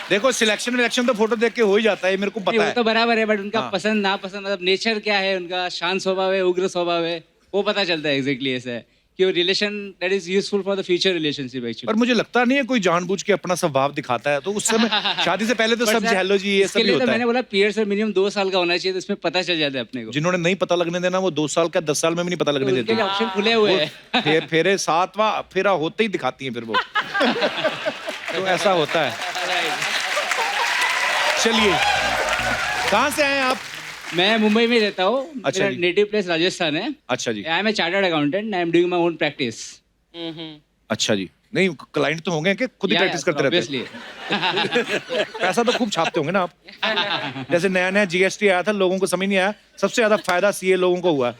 देखो सिलेक्शन तो फोटो देख के हो ही जाता है, मेरे को पता है। तो बराबर है, बट उनका हाँ। पसंद नापसंद, मतलब नेचर क्या है उनका, शांत स्वभाव है, उग्र स्वभाव है, वो पता चलता है एग्जैक्टली। ऐसा है कि वो relation that is useful for the future relationship actually. पर मुझे लगता नहीं है कोई जानबूझ के अपना स्वभाव दिखाता है, तो उस समय शादी से पहले तो सब हेलो जी ये सब ही होता है। मैंने बोला पीरियड से मिनिमम 2 साल का होना चाहिए, तो इसमें पता चल जाता है अपने को। जिन्होंने नहीं पता लगने देना वो 2 साल का 10 साल में भी नहीं पता लगने देते। ऑप्शन खुले हुए हैं। फेरे 7वां फेरा होते ही दिखाती हैं फिर वो। तो ऐसा होता है। चलिए, कहाँ से आए हैं आप? मैं मुंबई में रहता हूँ। अच्छा मेरा जी। नेटिव प्लेस राजस्थान है। अच्छा जी। I am a chartered accountant, I am doing my own practice. अच्छा जी, नहीं क्लाइंट तो होंगे कि खुद ही प्रैक्टिस करते रहते हैं? पैसा तो खूब छापते होंगे ना आप। जैसे नया नया जीएसटी आया था, लोगों को समझ नहीं आया, सबसे ज्यादा फायदा सीए लोगों को हुआ।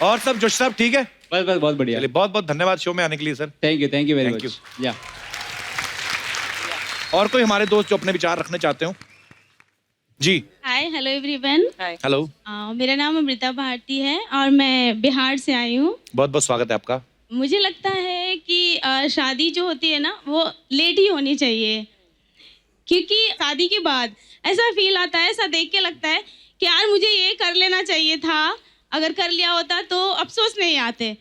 और सब जोशी साहब ठीक है? बस बहुत बढ़िया। चलिए, बहुत बहुत धन्यवाद शो में आने के लिए sir. Thank you very Thank much. या और कोई हमारे दोस्त जो अपने विचार रखने चाहते हो? जी हाय हेलो एवरीवन। हेलो, मेरा नाम अमृता भारती है और मैं बिहार से आई हूँ। बहुत बहुत स्वागत है आपका। मुझे लगता है कि शादी जो होती है ना वो लेट ही होनी चाहिए, क्योंकि शादी के बाद ऐसा फील आता है, ऐसा देख के लगता है कि यार मुझे ये कर लेना चाहिए था, अगर कर लिया होता तो अफसोस नहीं आते।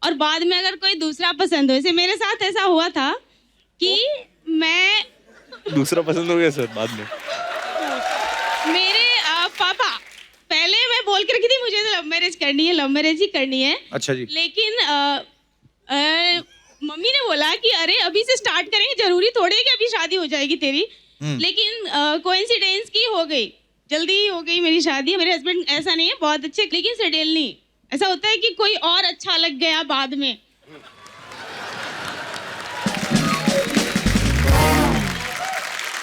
और बाद में अगर कोई दूसरा पसंद हो, जैसे मेरे साथ ऐसा हुआ था कि मैं दूसरा पसंद हो गया सर बाद में? मेरे पापा पहले मैं बोल के रखी थी मुझे तो लव मैरिज करनी है, लव मैरिज ही करनी है। अच्छा जी। लेकिन मम्मी ने बोला कि अरे अभी से स्टार्ट करेंगे, जरूरी थोड़ी है कि अभी शादी हो जाएगी तेरी। लेकिन कोइंसिडेंस की हो गई, जल्दी हो गई मेरी शादी। मेरे हस्बैंड ऐसा नहीं है, बहुत अच्छे, लेकिन सडनली ऐसा होता है कि कोई और अच्छा लग गया बाद में।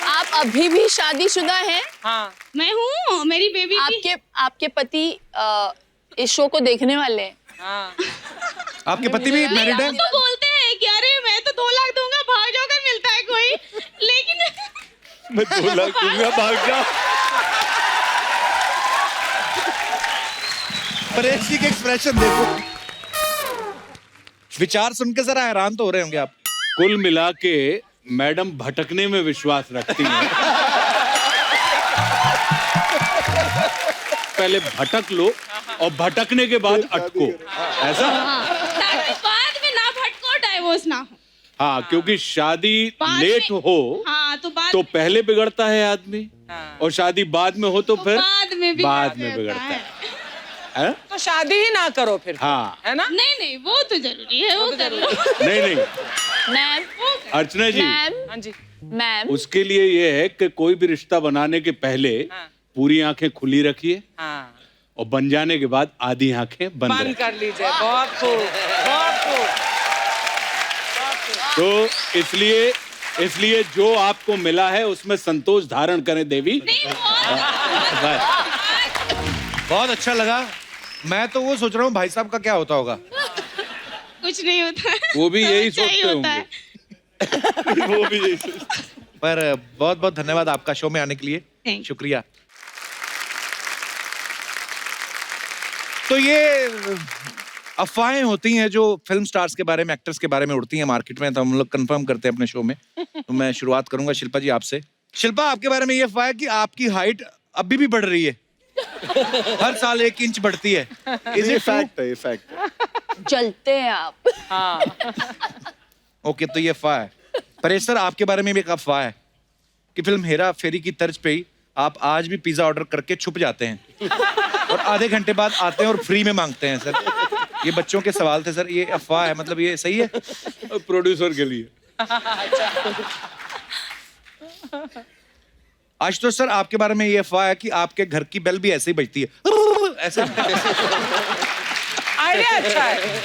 आप अभी भी शादीशुदा हैं? हाँ मैं हूँ, मेरी बेबी आपके पति इस शो को देखने वाले हैं। हाँ। आपके पति भी मैरिड है? तो बोलते हैं कि अरे मैं तो 2 लाख दूंगा, भाग जाओ अगर मिलता है कोई। लेकिन मैं 2 लाख दूंगा, भाग जाओ। परेश जी के एक्सप्रेशन देखो, विचार सुन के जरा हैरान तो हो रहे होंगे आप। कुल मिला के मैडम भटकने में विश्वास रखती हैं। पहले भटक लो और भटकने के बाद अटको, ऐसा? ताकि बाद में ना भटको, डाइवोर्स ना हो। हाँ, क्योंकि शादी लेट हो हाँ, तो पहले बिगड़ता है आदमी, और शादी बाद में हो तो फिर बाद में बिगड़ता है। तो शादी ही ना करो फिर, हाँ है ना? नहीं नहीं, वो तो जरूरी है, वो कर लो। नहीं नहीं मैम, अर्चना जी, हाँ जी, मैम, उसके लिए ये है कि कोई भी रिश्ता बनाने के पहले पूरी आंखें खुली रखिए हाँ, और बन जाने के बाद आधी आंखें बंद बंद रखिए। कर लीजिए। बहुत खूब, बहुत खूब। तो इसलिए जो आपको मिला है उसमें संतोष धारण करें देवी। बस। बहुत अच्छा लगा। मैं तो वो सोच रहा हूँ भाई साहब का क्या होता होगा। कुछ नहीं होता है। वो भी यही अच्छा ही सोचते होता होंगे। है। वो भी यही सोचते। पर बहुत बहुत धन्यवाद आपका शो में आने के लिए, Thank you. शुक्रिया। तो ये अफवाहें होती हैं जो फिल्म स्टार्स के बारे में, एक्टर्स के बारे में उड़ती हैं मार्केट में, तो हम लोग कंफर्म करते हैं अपने शो में। तो मैं शुरुआत करूंगा शिल्पा जी आपसे। शिल्पा, आपके बारे में ये अफवाह है कि आपकी हाइट अभी भी बढ़ रही है, हर साल 1 इंच बढ़ती है। ये फैक्ट है, ये फैक्ट है। जलते हैं आप। हाँ, ओके, तो ये अफवाह है। परेश सर, आपके बारे में भी एक अफवाह है कि फिल्म हेरा फेरी की तर्ज पे ही आप आज भी पिज्जा ऑर्डर करके छुप जाते हैं और आधे घंटे बाद आते हैं और फ्री में मांगते हैं। सर, ये बच्चों के सवाल थे सर, ये अफवाह है, मतलब ये सही है? प्रोड्यूसर के लिए। आशुतोष सर, आपके बारे में ये अफवाह है कि आपके घर की बेल भी ऐसे ही बजती है, ऐसे। आइडिया अच्छा है।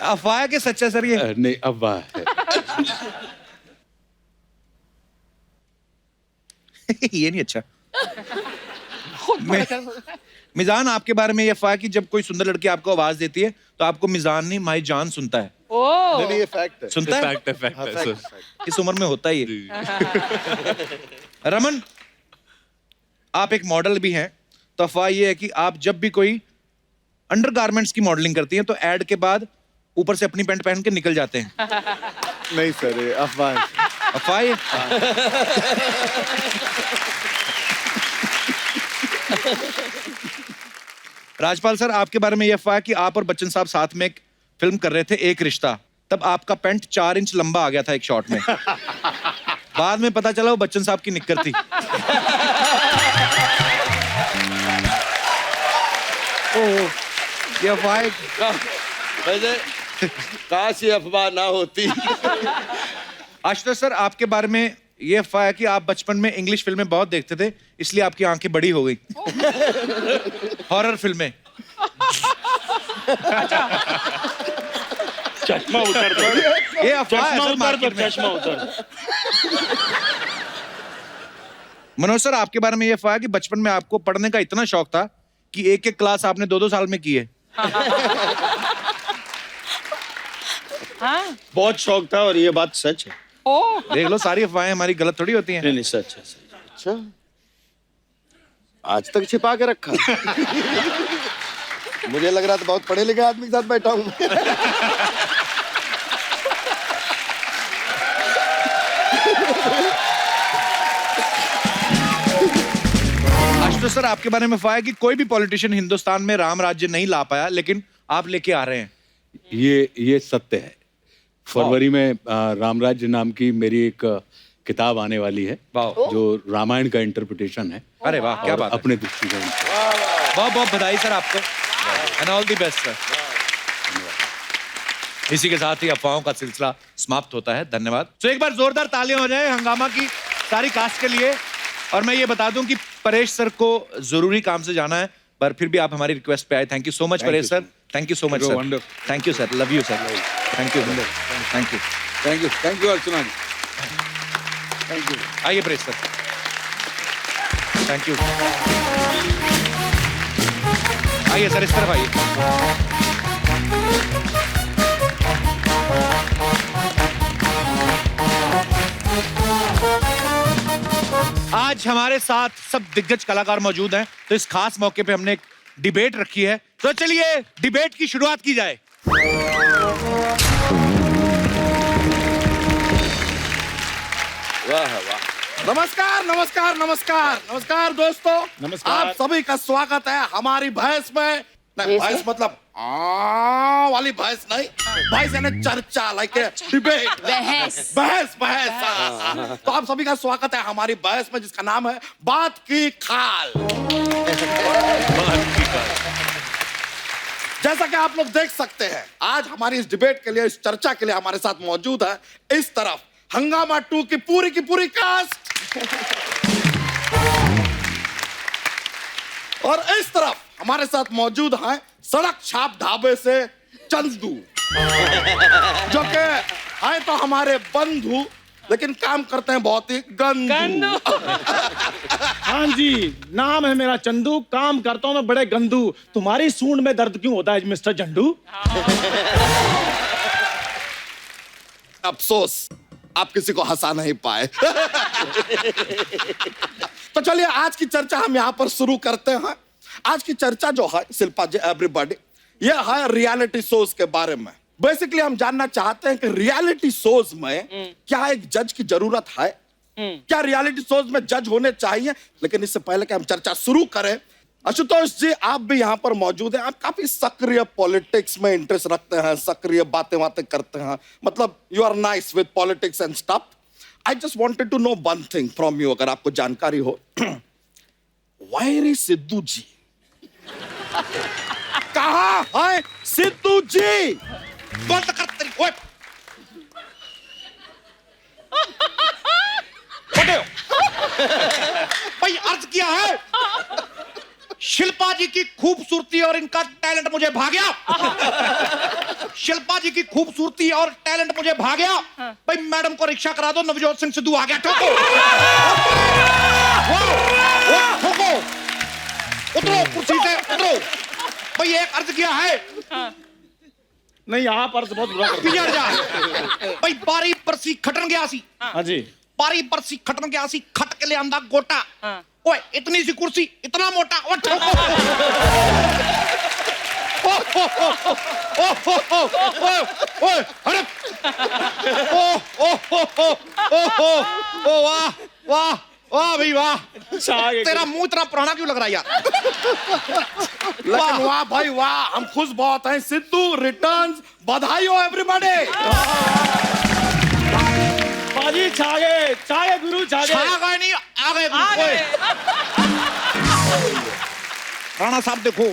अफवाह है कि सच है सर ये? नहीं, अफवाह है। ये नहीं अच्छा। मिजान, आपके बारे में ये अफवाह है कि जब कोई सुंदर लड़की आपको आवाज देती है तो आपको मिजान नहीं माई जान सुनता है। नहीं, ये फैक्ट है। सुनता है? फैक्ट है हाँ, सर। इस उम्र में होता ही है। रमन, आप एक मॉडल भी हैं, तो अफवाह ये है कि आप जब भी कोई अंडरगारमेंट्स की मॉडलिंग करती हैं तो एड के बाद ऊपर से अपनी पैंट पहन के निकल जाते हैं। नहीं सर, ये अफवाह है। अफवाह है? राजपाल सर, आपके बारे में ये अफवाह है कि आप और बच्चन साहब साथ में एक फिल्म कर रहे थे, एक रिश्ता, तब आपका पैंट 4 इंच लंबा आ गया था एक शॉट में। बाद में पता चला वो बच्चन साहब की निक्कर थी। ओह, ये अफवाह है। वैसे काश ये अफवाह ना होती। आशुतोष सर, आपके बारे में ये अफवाह है कि आप बचपन में इंग्लिश फिल्में बहुत देखते थे, इसलिए आपकी आंखें बड़ी हो गई। हॉरर फिल्में। चश्मा उतर दो, ये अफवाह है चश्मा सर उतर दो, मार्केट में। चश्मा उतर दो। मनोज सर, आपके बारे में ये अफवाह है कि बचपन में आपको पढ़ने का इतना शौक था कि एक एक क्लास आपने 2-2 साल में की है। हाँ, बहुत शौक था और ये बात सच है। ओ, देख लो, सारी अफवाहें हमारी गलत थोड़ी होती हैं। नहीं नहीं, सच है, सच। अच्छा, आज तक छिपा के रखा। मुझे लग रहा था बहुत पढ़े लिखे आदमी के साथ बैठा हूं। आशुतोष सर, आपके बारे में अफवाह है कि कोई भी पॉलिटिशियन हिंदुस्तान में राम राज्य नहीं ला पाया, लेकिन आप लेके आ रहे हैं। ये सत्य है। फरवरी में रामराज्य नाम की मेरी एक किताब आने वाली है, जो रामायण का इंटरप्रिटेशन है। अरे वाह, क्या बात है। अपने दृष्टिकोण से। बहुत बहुत बधाई सर आपको, and all the best sir. इसी के साथ ही अफवाहों का सिलसिला समाप्त होता है। धन्यवाद। तो एक बार जोरदार तालियां हो जाए हंगामा की सारी कास्ट के लिए। और मैं ये बता दूं कि परेश सर को जरूरी काम से जाना है, पर फिर भी आप हमारी रिक्वेस्ट पे आए। Thank you so much Paresh sir. Thank you so much sir. Thank you sir. Love you sir. Thank you thank you thank you Archana ji. Thank you. आइए परेश सर। Thank you. आइए सर, इस तरफ आइए। आज हमारे साथ सब दिग्गज कलाकार मौजूद हैं, तो इस खास मौके पे हमने एक डिबेट रखी है। तो चलिए डिबेट की शुरुआत की जाए। वाह वाह। नमस्कार नमस्कार नमस्कार नमस्कार दोस्तों, नमस्कार। आप सभी का स्वागत है हमारी भैंस में। नहीं, भैंस मतलब वाली भैंस नहीं, भैंस यानी चर्चा, लाइक डिबेट, बहस। बहस बहस। तो आप सभी का स्वागत है हमारी बहस में, जिसका नाम है बात की खाल। जैसा कि आप लोग देख सकते हैं, आज हमारी इस डिबेट के लिए, इस चर्चा के लिए हमारे साथ मौजूद है इस तरफ हंगामा 2 की पूरी कास्ट और इस तरफ हमारे साथ मौजूद है सड़क छाप ढाबे से चंदू, जो कि है तो हमारे बंधु लेकिन काम करते हैं बहुत ही गंदू। हाँ जी, नाम है मेरा चंदू, काम करता हूँ मैं बड़े गंदू। तुम्हारी सूंड में दर्द क्यों होता है मिस्टर झंडू? अफसोस आप किसी को हंसा नहीं पाए। तो चलिए आज की चर्चा हम यहाँ पर शुरू करते हैं। आज की चर्चा जो है शिल्पा जी, एवरीबॉडी, ये है रियलिटी शोज के बारे में। बेसिकली हम जानना चाहते हैं कि रियलिटी शोज में क्या एक जज की जरूरत है, क्या रियलिटी शोज में जज होने चाहिए। लेकिन इससे पहले कि हम चर्चा शुरू करें, आशुतोष जी आप भी यहाँ पर मौजूद हैं। आप काफी सक्रिय पॉलिटिक्स में इंटरेस्ट रखते हैं, सक्रिय बातें करते हैं, मतलब you are nice with politics and stuff. I just wanted to know one thing from you, अगर आपको जानकारी हो। वायरी सिद्धू जी कहाँ है? सिद्धू जी बंद कर तेरी ओए भाई अर्ज किया है शिल्पा जी की खूबसूरती और इनका टैलेंट मुझे भा गया। शिल्पा जी की खूबसूरती और टैलेंट मुझे भा गया। भाई मैडम को रिक्शा करा दो, नवजोत सिंह सिद्धू आ गया। ठोको ठोको, उतरो कुर्सी से उतरो। भाई एक अर्ज किया है। नहीं, आप अर्ज बहुत बुरा करते पिजड़ जा। भाई बारी परसी खटन गया सी। हाँ जी, बारी परसी खटन गया सी, खट के ले आंदा गोटा। ओए इतनी सी कुर्सी इतना मोटा। ओ ठोको। ओए हड़प। ओ वाह वाह वाह भाई वाह। तेरा मुंह इतना पुराना क्यों लग रहा है यार? लेकिन वाह भाई वाह, हम खुश बहुत हैं। सिद्धू रिटर्न्स, बधाई हो एवरीबॉडी। बाजी छागे गुरु छागे। गए नहीं, आ गए। राणा साहब देखो,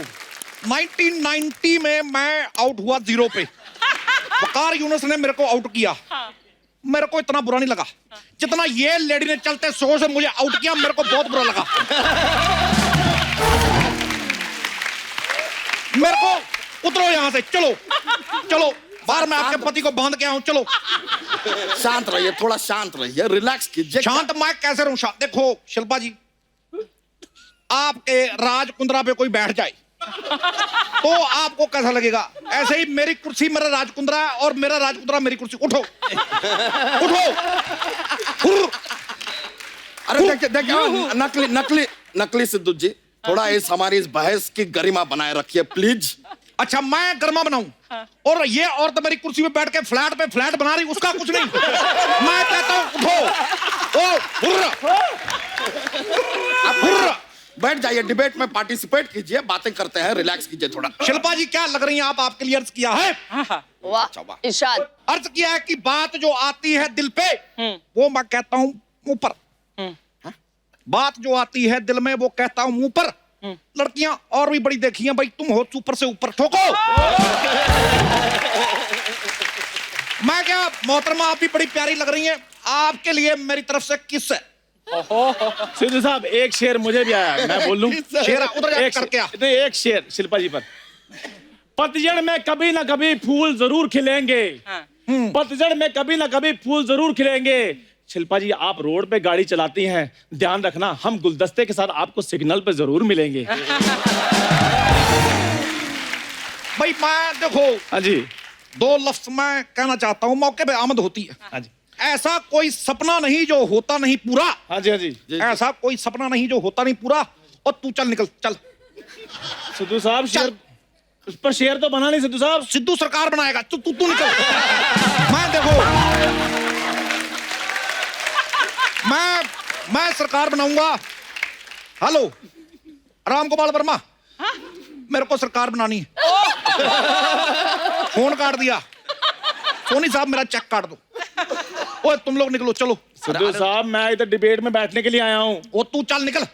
1990 में मैं आउट हुआ 0 पे। वकार यूनुस ने मेरे को आउट किया। मेरे को इतना बुरा नहीं लगा जितना ये लेडी ने चलते शो से मुझे आउट किया। मेरे को बहुत बुरा लगा। मेरे को उतरो यहां से, चलो चलो बाहर। मैं आपके पति को बांध के आऊं, चलो। शांत रहिए, थोड़ा शांत रहिए, रिलैक्स कीजिए। शांत मैं कैसे रहूं? शांत देखो शिल्पा जी, आपके राज कुंद्रा पे कोई बैठ जाए तो आपको कैसा लगेगा? ऐसे ही मेरी कुर्सी मेरा राजकुंद्रा है और मेरा राजकुंद्रा मेरी कुर्सी। उठो उठो। अरे देखिए नकली सिद्धू जी, थोड़ा हमारी इस बहस की गरिमा बनाए रखिए प्लीज। अच्छा मैं गरिमा बनाऊं और ये औरत मेरी कुर्सी पे बैठ के फ्लैट पे फ्लैट बना रही, उसका कुछ नहीं। मैं कहता हूं उठो। ओ हुर्र, आप हुर्र बैठ जाइए, डिबेट में पार्टिसिपेट कीजिए, बातें करते हैं, रिलैक्स कीजिए थोड़ा। शिल्पा जी क्या लग रही हैं आप? आपके लिए अर्ज किया है। वाह इरशाद। अर्ज किया है कि बात जो आती है दिल पे वो मैं कहता हूं मुंह पर। बात जो आती है दिल में वो कहता हूं मुंह पर। लड़कियां और भी बड़ी देखी हैं भाई, तुम हो सुपर से ऊपर। ठोको। मैं क्या मोहतरमा, आप भी बड़ी प्यारी लग रही हैं। आपके लिए मेरी तरफ से किस है। सिद्धू साहब एक शेर मुझे भी आया, मैं बोल लूं? शेर उधर जाके करके आ। नहीं, एक शेर शिल्पा जी पर। पतझड़ में कभी ना कभी फूल जरूर खिलेंगे। पतझड़ में कभी ना कभी फूल जरूर खिलेंगे। शिल्पा जी आप रोड पे गाड़ी चलाती हैं, ध्यान रखना हम गुलदस्ते के साथ आपको सिग्नल पे जरूर मिलेंगे। भाई मैं देखो, हाँ जी, 2 लफ्ज मैं कहना चाहता हूं, मौके पे आमद होती है। हाँ जी। ऐसा कोई सपना नहीं जो होता नहीं पूरा। हाँ जी, हाँ जी। ऐसा कोई सपना नहीं जो होता नहीं पूरा। और तू चल निकल, चल। सिद्धू साहब शेर, उस पर शेर तो बना नहीं सिद्धू साहब। सिद्धू सरकार बनाएगा। तू निकल। मैं देखो मैं सरकार बनाऊंगा। हेलो राम गोपाल वर्मा, मेरे को सरकार बनानी है। फोन काट दिया। सोनी साहब मेरा चेक काट दो। ओए तुम लोग निकलो, चलो। सिद्धू साहब मैं इधर डिबेट में बैठने के लिए आया हूँ। वो तू चल निकल।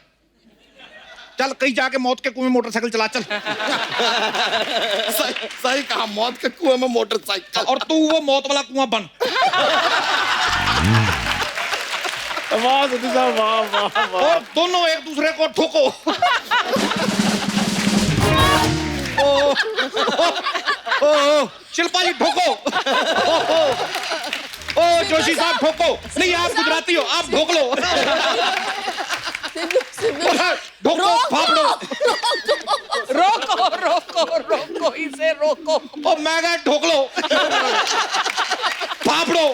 चल कहीं जाके मौत के कुएं में मोटरसाइकिल चला चल। सही कहा, मौत के कुएं में मोटरसाइकिल। और तू वो मौत वाला कुआं बन। वाह सतीश साहब, वाह वाह वाह। और दोनों एक दूसरे को ठोको। ओ शिल्पा जी ठोको। ओ जोशी साहब ठोको। नहीं आप गुजराती हो, आप ठोक लो। ठोको फाफड़ो। रोको रोको रोको इसे रोको। ओ मैं कहा ठोक लो। फाफड़ो।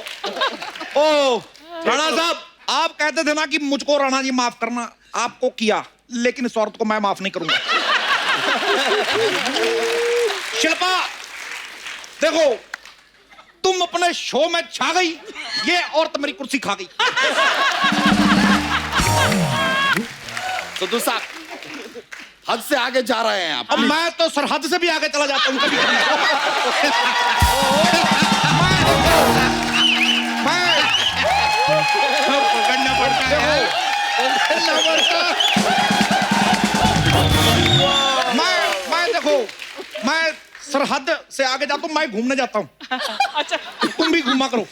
ओ राणा साहब, आप कहते थे ना कि मुझको राणा जी माफ करना, आपको किया, लेकिन इस औरत को मैं माफ नहीं करूंगा। शिल्पा देखो, तुम अपने शो में छा गई, ये औरत मेरी कुर्सी खा गई। सिद्धू साहब, हद से आगे जा रहे हैं आप। अब मैं तो सरहद से भी आगे चला जाता हूँ कभी कभी। पकड़ना पड़ता है, पकड़ना पड़ता। मैं देखो, मैं सरहद से आगे जाता हूँ, मैं घूमने जाता हूँ। अच्छा तुम भी घूमा करो।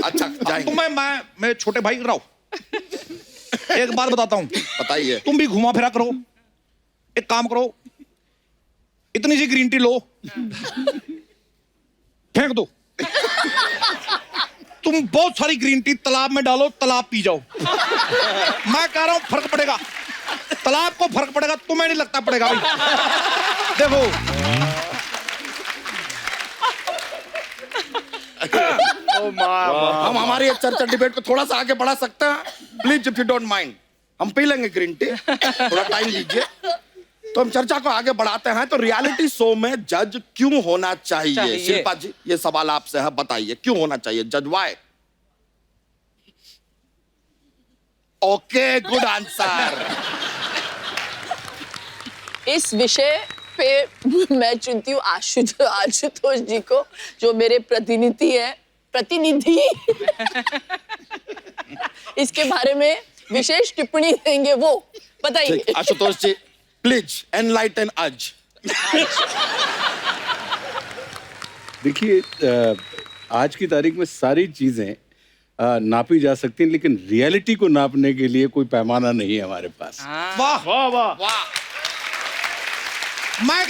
अच्छा जाएंगे। मैं छोटे भाई रहो, एक बात बताता हूँ, बताइए। तुम भी घुमा फिरा करो। एक काम करो, इतनी सी ग्रीन टी लो, फेंक दो। तुम बहुत सारी ग्रीन टी तालाब में डालो, तालाब पी जाओ। मैं कह रहा हूं फर्क पड़ेगा, तालाब को फर्क पड़ेगा, तुम्हें नहीं लगता पड़ेगा भाई। देखो हम हमारी चर्चा डिबेट को थोड़ा सा आगे बढ़ा सकते हैं please, if you don't mind. हम पी लेंगे ग्रीन टी, थोड़ा टाइम दीजिए। तो हम चर्चा को आगे बढ़ाते हैं। तो रियलिटी शो में जज क्यों होना चाहिए? शिल्पा जी, ये सवाल आपसे है, बताइए क्यों होना चाहिए जज? वाई? Okay, good answer. इस विषय पे मैं चुनती हूँ आशुतोष जी को, जो मेरे प्रतिनिधि इसके बारे में विशेष टिप्पणी देंगे, वो बताइए। आशुतोष जी प्लीज एनलाइटन अज। देखिए, आज की तारीख में सारी चीजें नापी जा सकती हैं, लेकिन रियलिटी को नापने के लिए कोई पैमाना नहीं है हमारे पास। वाह वाह वाह वाह। मैं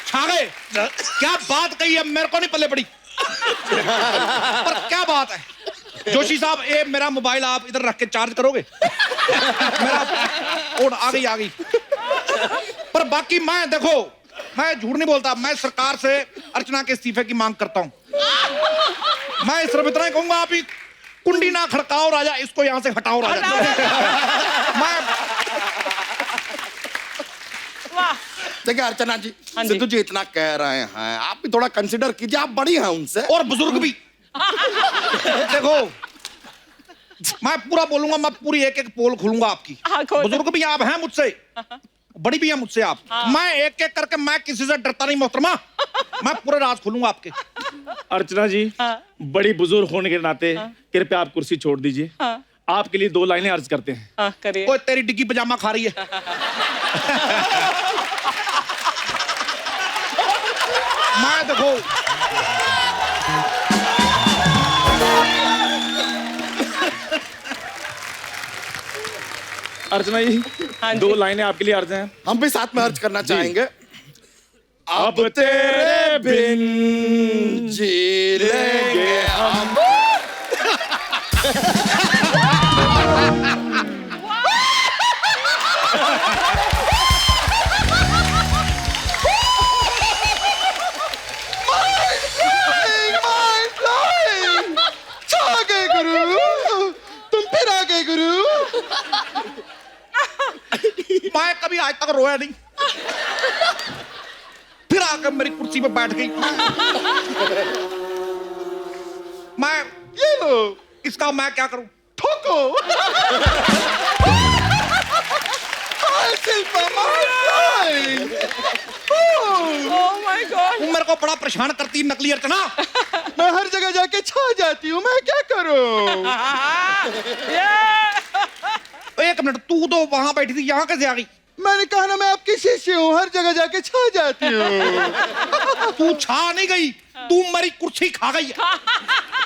छा गए। क्या बात कही है, मेरे को नहीं पल्ले पड़ी। पर क्या बात है जोशी साहब, ये मेरा मोबाइल आप इधर रख के चार्ज करोगे? मेरा कोड आ गई। पर बाकी मैं देखो, मैं झूठ नहीं बोलता, मैं सरकार से अर्चना के इस्तीफे की मांग करता हूं। मैं सिर्फ इतना ही कहूंगा, आप ही कुंडी ना खड़काओ राजा, इसको यहां से हटाओ राजा। देखिए अर्चना जी, सिद्धू जी इतना कह रहे हैं, आप भी थोड़ा कंसिडर कीजिए, आप बड़ी हैं उनसे, और बुजुर्ग भी। देखो मैं पूरा बोलूंगा, मैं पूरी एक एक पोल खोलूंगा आपकी। बुजुर्ग भी आप हैं मुझसे, बड़ी भी है मुझसे आप। मैं एक एक करके, मैं किसी से डरता नहीं मोहतरमा, मैं पूरे राज खोलूंगा आपके। अर्चना जी, बड़ी बुजुर्ग होने के नाते कृपया आप कुर्सी छोड़ दीजिए। आपके लिए 2 लाइनें अर्ज करते हैं। करिए। ओए तेरी डिग्गी पजामा खा रही है। मैं देखो, अर्चना जी, 2 लाइनें आपके लिए अर्ज हैं। हम भी साथ में अर्ज करना चाहेंगे। अब तेरे बिन जी लेंगे हम। मैं कभी आज तक रोया नहीं, फिर आकर मेरी कुर्सी पे बैठ गई। मैं ये लो, इसका मैं क्या करूं? ठोको। Oh my God! मेरे को बड़ा परेशान करती है नकली अर्चना। मैं हर जगह जाके छा जाती हूँ, मैं क्या करूं? एक मिनट, तू तो वहां बैठी थी, यहाँ कैसे आ गई? मैंने कहा ना मैं आपकी शिष्य हूँ, हर जगह जाके छा जाती हूँ। तू छा नहीं गई, तू मेरी कुर्सी खा गई।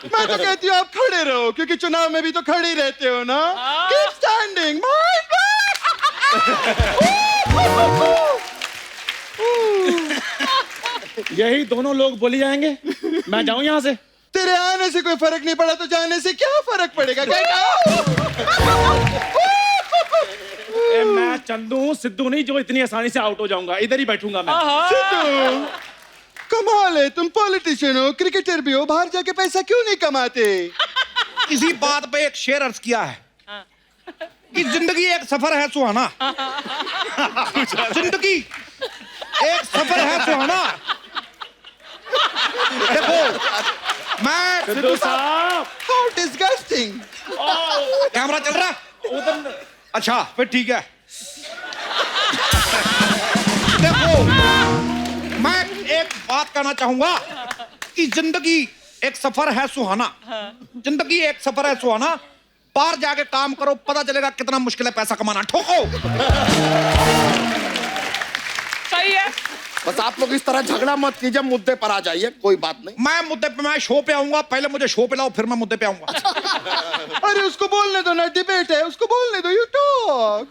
मैं तो कहती हूँ आप खड़े रहो, क्योंकि चुनाव में भी तो खड़े ही रहते हो ना। Keep standing. यही दोनों लोग बोली जाएंगे, मैं जाऊं यहाँ से? तेरे आने से कोई फर्क नहीं पड़ा तो जाने से क्या फर्क पड़ेगा? मैं चंदू हूँ, सिद्धू नहीं जो इतनी आसानी से आउट हो जाऊंगा। इधर ही बैठूंगा मैं। सिद्धू, कमाल है, तुम पॉलिटिशियन हो, क्रिकेटर भी हो, बाहर जाके पैसा क्यों नहीं कमाते? इसी बात पे एक शेर अर्ज किया है कि जिंदगी एक सफर है सुहाना। जिंदगी एक सफर है सुहाना। देखो मैं सिद्धू साहब, हाउ डिस्गस्टिंग। कैमरा चल रहा उधर। अच्छा फिर ठीक है। देखो मैं एक बात कहना चाहूंगा कि जिंदगी एक सफर है सुहाना। जिंदगी एक सफर है सुहाना। बाहर जाके काम करो, पता चलेगा कितना मुश्किल है पैसा कमाना। ठोको। सही है। बस आप लोग इस तरह झगड़ा मत कीजिए, मुद्दे पर आ जाइए, कोई बात नहीं। मैं मुद्दे पे, मैं शो पे आऊंगा, पहले मुझे शो पे लाओ फिर मैं मुद्दे पे आऊंगा। अरे उसको बोलने दो ना, डिबेट है, उसको बोलने दो। You talk.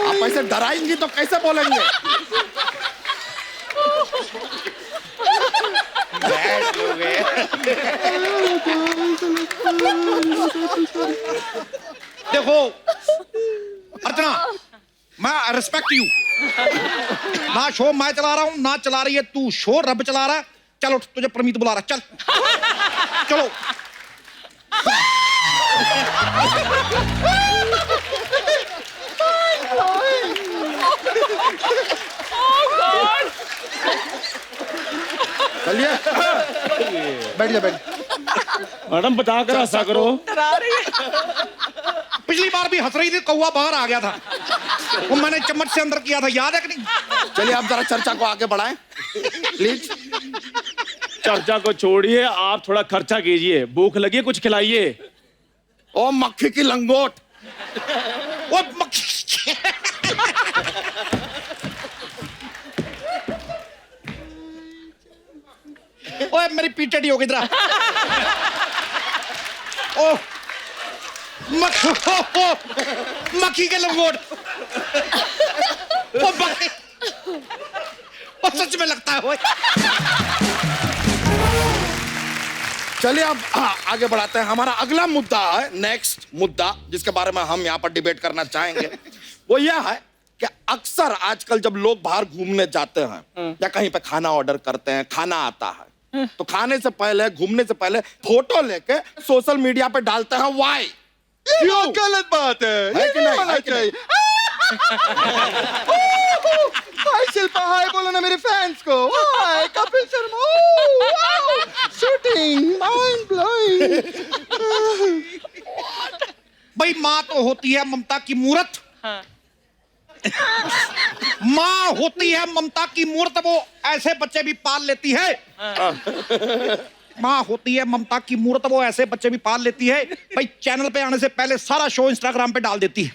आप ऐसे डराएंगी तो कैसे बोलेंगे? देखो अर्चना, मैं रिस्पेक्ट यू। ना शो मैं चला रहा हूं, ना चला रही है तू शो, रब चला रहा है। चलो तुझे प्रमीत बुला रहा है, चल चलो। चलिए बैठ जा, बैठ। मैडम बता कर हंसा करो। डरा रही है। पिछली बार भी हंस रही थी, कौवा बाहर आ गया था, वो मैंने चम्मच से अंदर किया था, याद है कि नहीं? चलिए आप जरा चर्चा को आगे बढ़ाएं प्लीज। चर्चा को छोड़िए, आप थोड़ा खर्चा कीजिए। भूख लगी है, कुछ खिलाइए। ओ मक्खी की लंगोट। वो मक्खी। ओए मेरी पीठ टेढ़ी हो गई इधर। ओ मक्खी के लंगोट। ओ मक्खी, ओ सच में लगता है। चलिए अब आगे बढ़ाते हैं। हमारा अगला मुद्दा है, नेक्स्ट मुद्दा जिसके बारे में हम यहाँ पर डिबेट करना चाहेंगे, वो यह है कि अक्सर आजकल जब लोग बाहर घूमने जाते हैं या कहीं पे खाना ऑर्डर करते हैं, खाना आता है तो खाने से पहले, घूमने से पहले फोटो लेके सोशल मीडिया पे डालते हैं। वाई? क्यों? गलत बात है कि नहीं? है कि नहीं? हाय शिल्पा, हाय बोलो ना मेरे फैंस को। Hi Kapil Sharma, shooting mind blowing. भाई माँ तो होती है ममता की मूर्त। माँ होती है ममता की मूर्त, वो ऐसे बच्चे भी पाल लेती है। माँ होती है ममता की मूर्त, वो ऐसे बच्चे भी पाल लेती है। भाई चैनल पे आने से पहले सारा शो इंस्टाग्राम पे डाल देती है।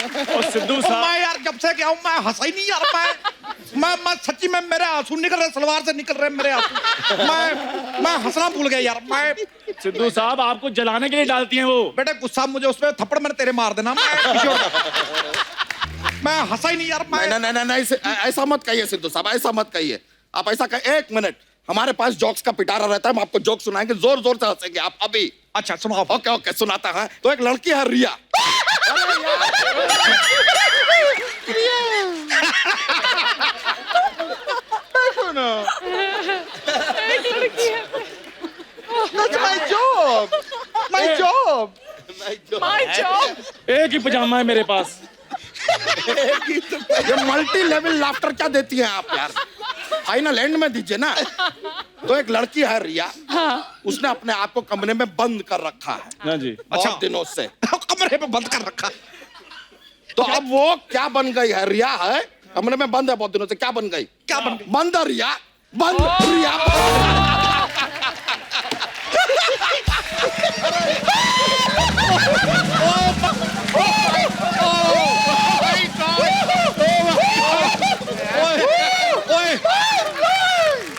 और सिद्धू साहब, मैं यार जब से क्या हूं, मैं हंसा ही नहीं यार। मैं सच्ची में मेरे आंसू निकल रहे, सलवार से निकल रहे मेरे आंसू। मैं हंसना भूल गया यार। मैं सिद्धू साहब आपको जलाने के लिए डालती हैं वो। बेटे गुस्सा मुझे उस पर थप्पड़ मैंने तेरे मार देना। मैं हंसा ही नहीं यार। नहीं, ऐसा मत कहिए सिद्धू साहब, ऐसा मत कहिए। आप ऐसा कहिए, एक मिनट, हमारे पास जोक्स का पिटारा रहता है, हम आपको जोक सुनाएंगे, जोर जोर से हंसेंगे आप अभी। अच्छा सुनाओ। ओके ओके सुनाता है। तो एक लड़की है रिया। देखो ना, that's my job, my job, my job। एक ही पजामा है मेरे पास। ये मल्टी लेवल लाफ्टर क्या देती हैं आप यार? फाइनल एंड में दीजिए ना। तो एक लड़की है रिया, उसने अपने आप को कमरे में बंद कर रखा है। हाँ जी। अच्छा दिनों से कमरे में बंद कर रखा। तो अब वो क्या बन गई है? रिया है, कमरे में बंद है बहुत दिनों से। क्या बन गई? क्या बन गई? बंद रिया, बंद रिया।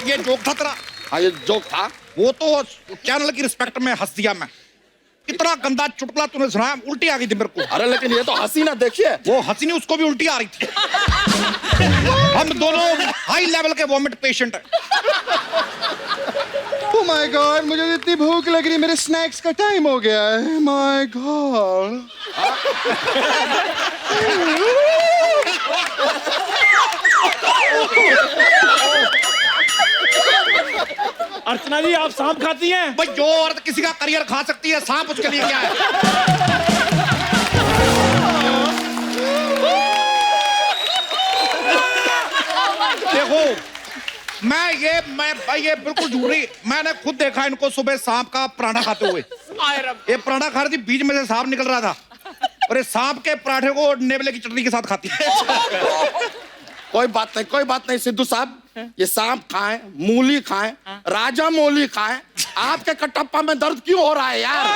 ये जोक था तेरा? हाँ ये जोक था। वो तो चैनल की रिस्पेक्ट में हंस दिया मैं। इतना गंदा चुटकुला तूने सुनाया, उल्टी आ गई थी मेरे को। अरे लेकिन ये तो हंसी ना, देखिए वो हंसी नहीं, उसको भी उल्टी आ रही थी। हम दोनों हाई लेवल के वॉमिट पेशेंट हैं। ओह माय गॉड, मुझे तो इतनी भूख लग रही है, मेरे स्नैक्स का टाइम हो गया है। My God. अर्चना जी, आप सांप खाती हैं? भाई जो औरत किसी का करियर खा सकती है, सांप उसके लिए क्या है? देखो मैं भाई ये बिल्कुल झूठ नहीं, मैंने खुद देखा इनको सुबह सांप का पराठा खाते हुए। ये पराठा खा रही थी, बीच में से सांप निकल रहा था और ये सांप के पराठे को नेवले की चटनी के साथ खाती है। कोई बात नहीं सिद्धू साहब, ये सांप खाएं, मूली खाएं, राजा मूली खाएं, आपके कटप्पा में दर्द क्यों हो रहा है यार?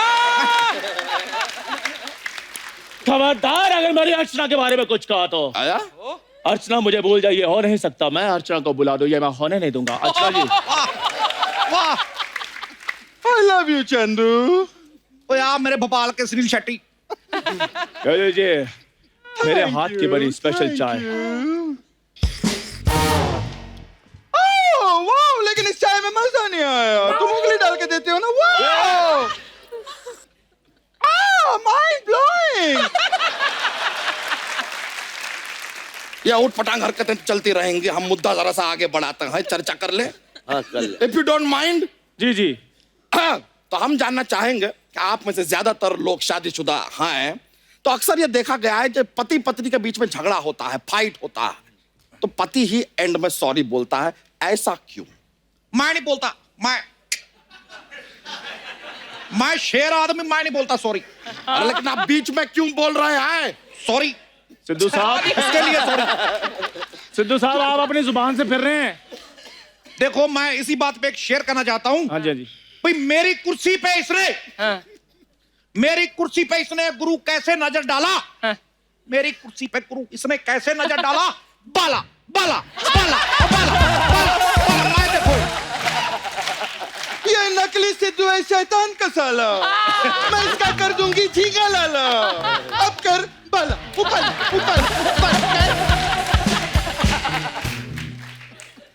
खबरदार अगर मेरी अर्चना के बारे में कुछ कहा तो। आया? अर्चना मुझे भूल जाइए, हो नहीं सकता। मैं अर्चना को बुला दूं, ये मैं होने नहीं दूंगा। अर्चना जी, आई लव यू चंदू। ओ यार मेरे भोपाल के सुनील शेट्टी, ले लीजिए मेरे हाथ की बड़ी स्पेशल चाय। वाह, लेकिन इस चाय में मजा नहीं आया। तुम उंगली डाल के देते हो ना। वाह, माइंड ब्लोइंग। ये उठ पटांग हरकतें चलती रहेंगी, हम मुद्दा जरा सा आगे बढ़ाते हैं, चर्चा कर ले। हाँ कर ले। If you don't mind. जी जी। हाँ, तो हम जानना चाहेंगे कि आप में से ज्यादातर लोग शादीशुदा हैं, तो अक्सर ये देखा गया है जब पति पत्नी के बीच में झगड़ा होता है, फाइट होता है, तो पति ही एंड में सॉरी बोलता है। ऐसा क्यों? मैं नहीं बोलता, मैं शेर आदमी, मैं नहीं बोलता सॉरी। अरे लेकिन आप बीच में क्यों बोल रहे हैं सॉरी? सिद्धू साहब, उसके लिए सॉरी। सिद्धू साहब आप अपनी जुबान से फिर रहे हैं। देखो मैं इसी बात पे एक शेयर करना चाहता हूँ। हाँ जी, हाँ जी। भाई मेरी कुर्सी पे इसने गुरु कैसे नजर डाला? मेरी कुर्सी पे गुरु इसने कैसे नजर डाला? बाला बाला बाला बाला बाला, मैं देखो ये नकली सिद्धू है, शैतान का साला। मैं इसका कर दूंगी ठीका लाला। अब कर बाला ऊपर ऊपर।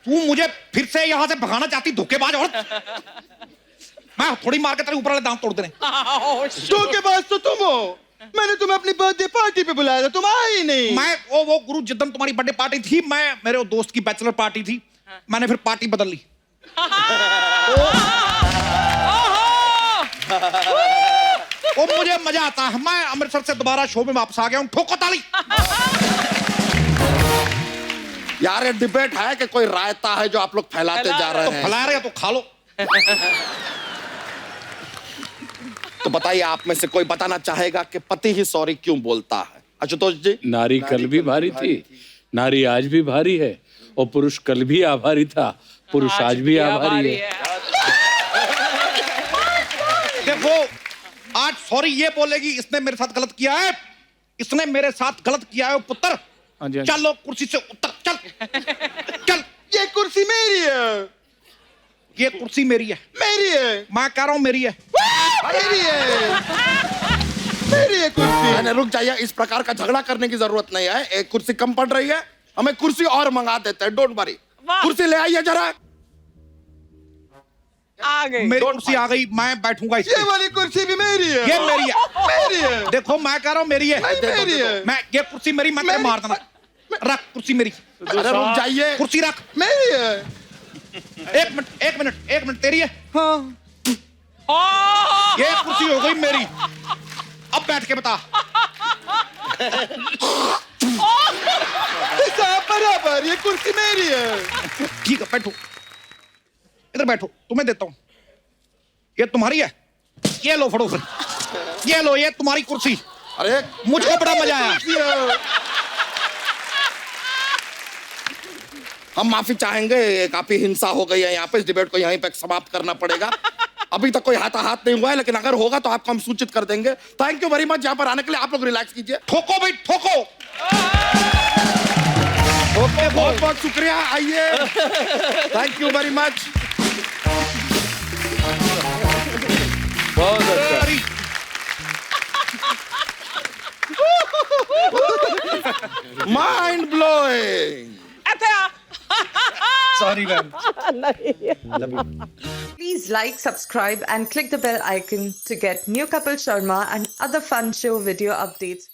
तू मुझे फिर से यहां से भगाना चाहती धोखेबाज औरत? मैं थोड़ी मार के तेरे ऊपर वाले दांत तोड़ देने। धोखेबाज तो तुम हो। मैंने तुम्हें अपनी बर्थडे पार्टी पे बुलाया था, तुम आए ही नहीं। मैं वो गुरु जिद्दन तुम्हारी बर्थडे पार्टी थी, मैं मेरे दोस्त की बैचलर पार्टी थी, मैंने फिर पार्टी बदल ली। वो मुझे मजा आता है, मैं अमृतसर से दोबारा शो में वापस आ गया हूँ। ठोको ताली। यार ये डिबेट है कि कोई रायता है जो आप लोग फैलाते जा रहे हैं? फैला रहे हो तो खा लो। तो बताइए, आप में से कोई बताना चाहेगा कि पति ही सॉरी क्यों बोलता है? आशुतोष जी। नारी कल भी भारी थी, नारी आज भी भारी है, और पुरुष कल भी आभारी था, पुरुष आज भी आभारी है। देखो आज सॉरी ये बोलेगी इसने मेरे साथ गलत किया है, इसने मेरे साथ गलत किया है पुत्र। चलो कुर्सी से उतर, चल। ये कुर्सी मेरी है। ये कुर्सी मेरी है। मेरी है। मैं कह रहा हूँ मेरी है। मेरी है। मेरी है कुर्सी। मैंने रुक जाइए, इस प्रकार का झगड़ा करने की जरूरत नहीं है। एक कुर्सी कम पड़ रही है, हमें कुर्सी और मंगा देते हैं। Don't worry. कुर्सी ले आइए जरा। आ गई मेरी कुर्सी आ गई, मैं बैठूंगा इस पे। ये वाली कुर्सी भी मेरी है। ये मेरी है। मेरी है। देखो मैं कह रहा हूँ मेरी है। मेरी है। मैं ये कुर्सी मेरी, मैं तेरे मार देना। रख कुर्सी मेरी। अरे रुक जाइए, कुर्सी रख। मेरी है। एक मिनट तेरी है। हाँ। ये कुर्सी हो गई मेरी। अब बैठ के बता। बराबर, ये कुर्सी मेरी है। ठीक है बैठो, इधर बैठो, तुम्हें देता हूं। ये तुम्हारी है, ये लो फड़ो फिर। ये लो, ये तुम्हारी कुर्सी। अरे मुझको बड़ा मजा आया। हम माफी चाहेंगे, काफी हिंसा हो गई है यहाँ पे, इस डिबेट को यहीं पे समाप्त करना पड़ेगा। अभी तक कोई हाथाहाथ नहीं हुआ है, लेकिन अगर होगा तो आपको हम सूचित कर देंगे। थैंक यू वेरी मच यहाँ पर आने के लिए। आप लोग रिलैक्स कीजिए। ठोको भाई ठोको। ओके, बहुत बहुत शुक्रिया। आइए, थैंक यू वेरी मच। बहुत अच्छा। Mind blowing. Sorry, man. Please like, subscribe, and click the bell icon to get new Kapil Sharma and other fun show video updates.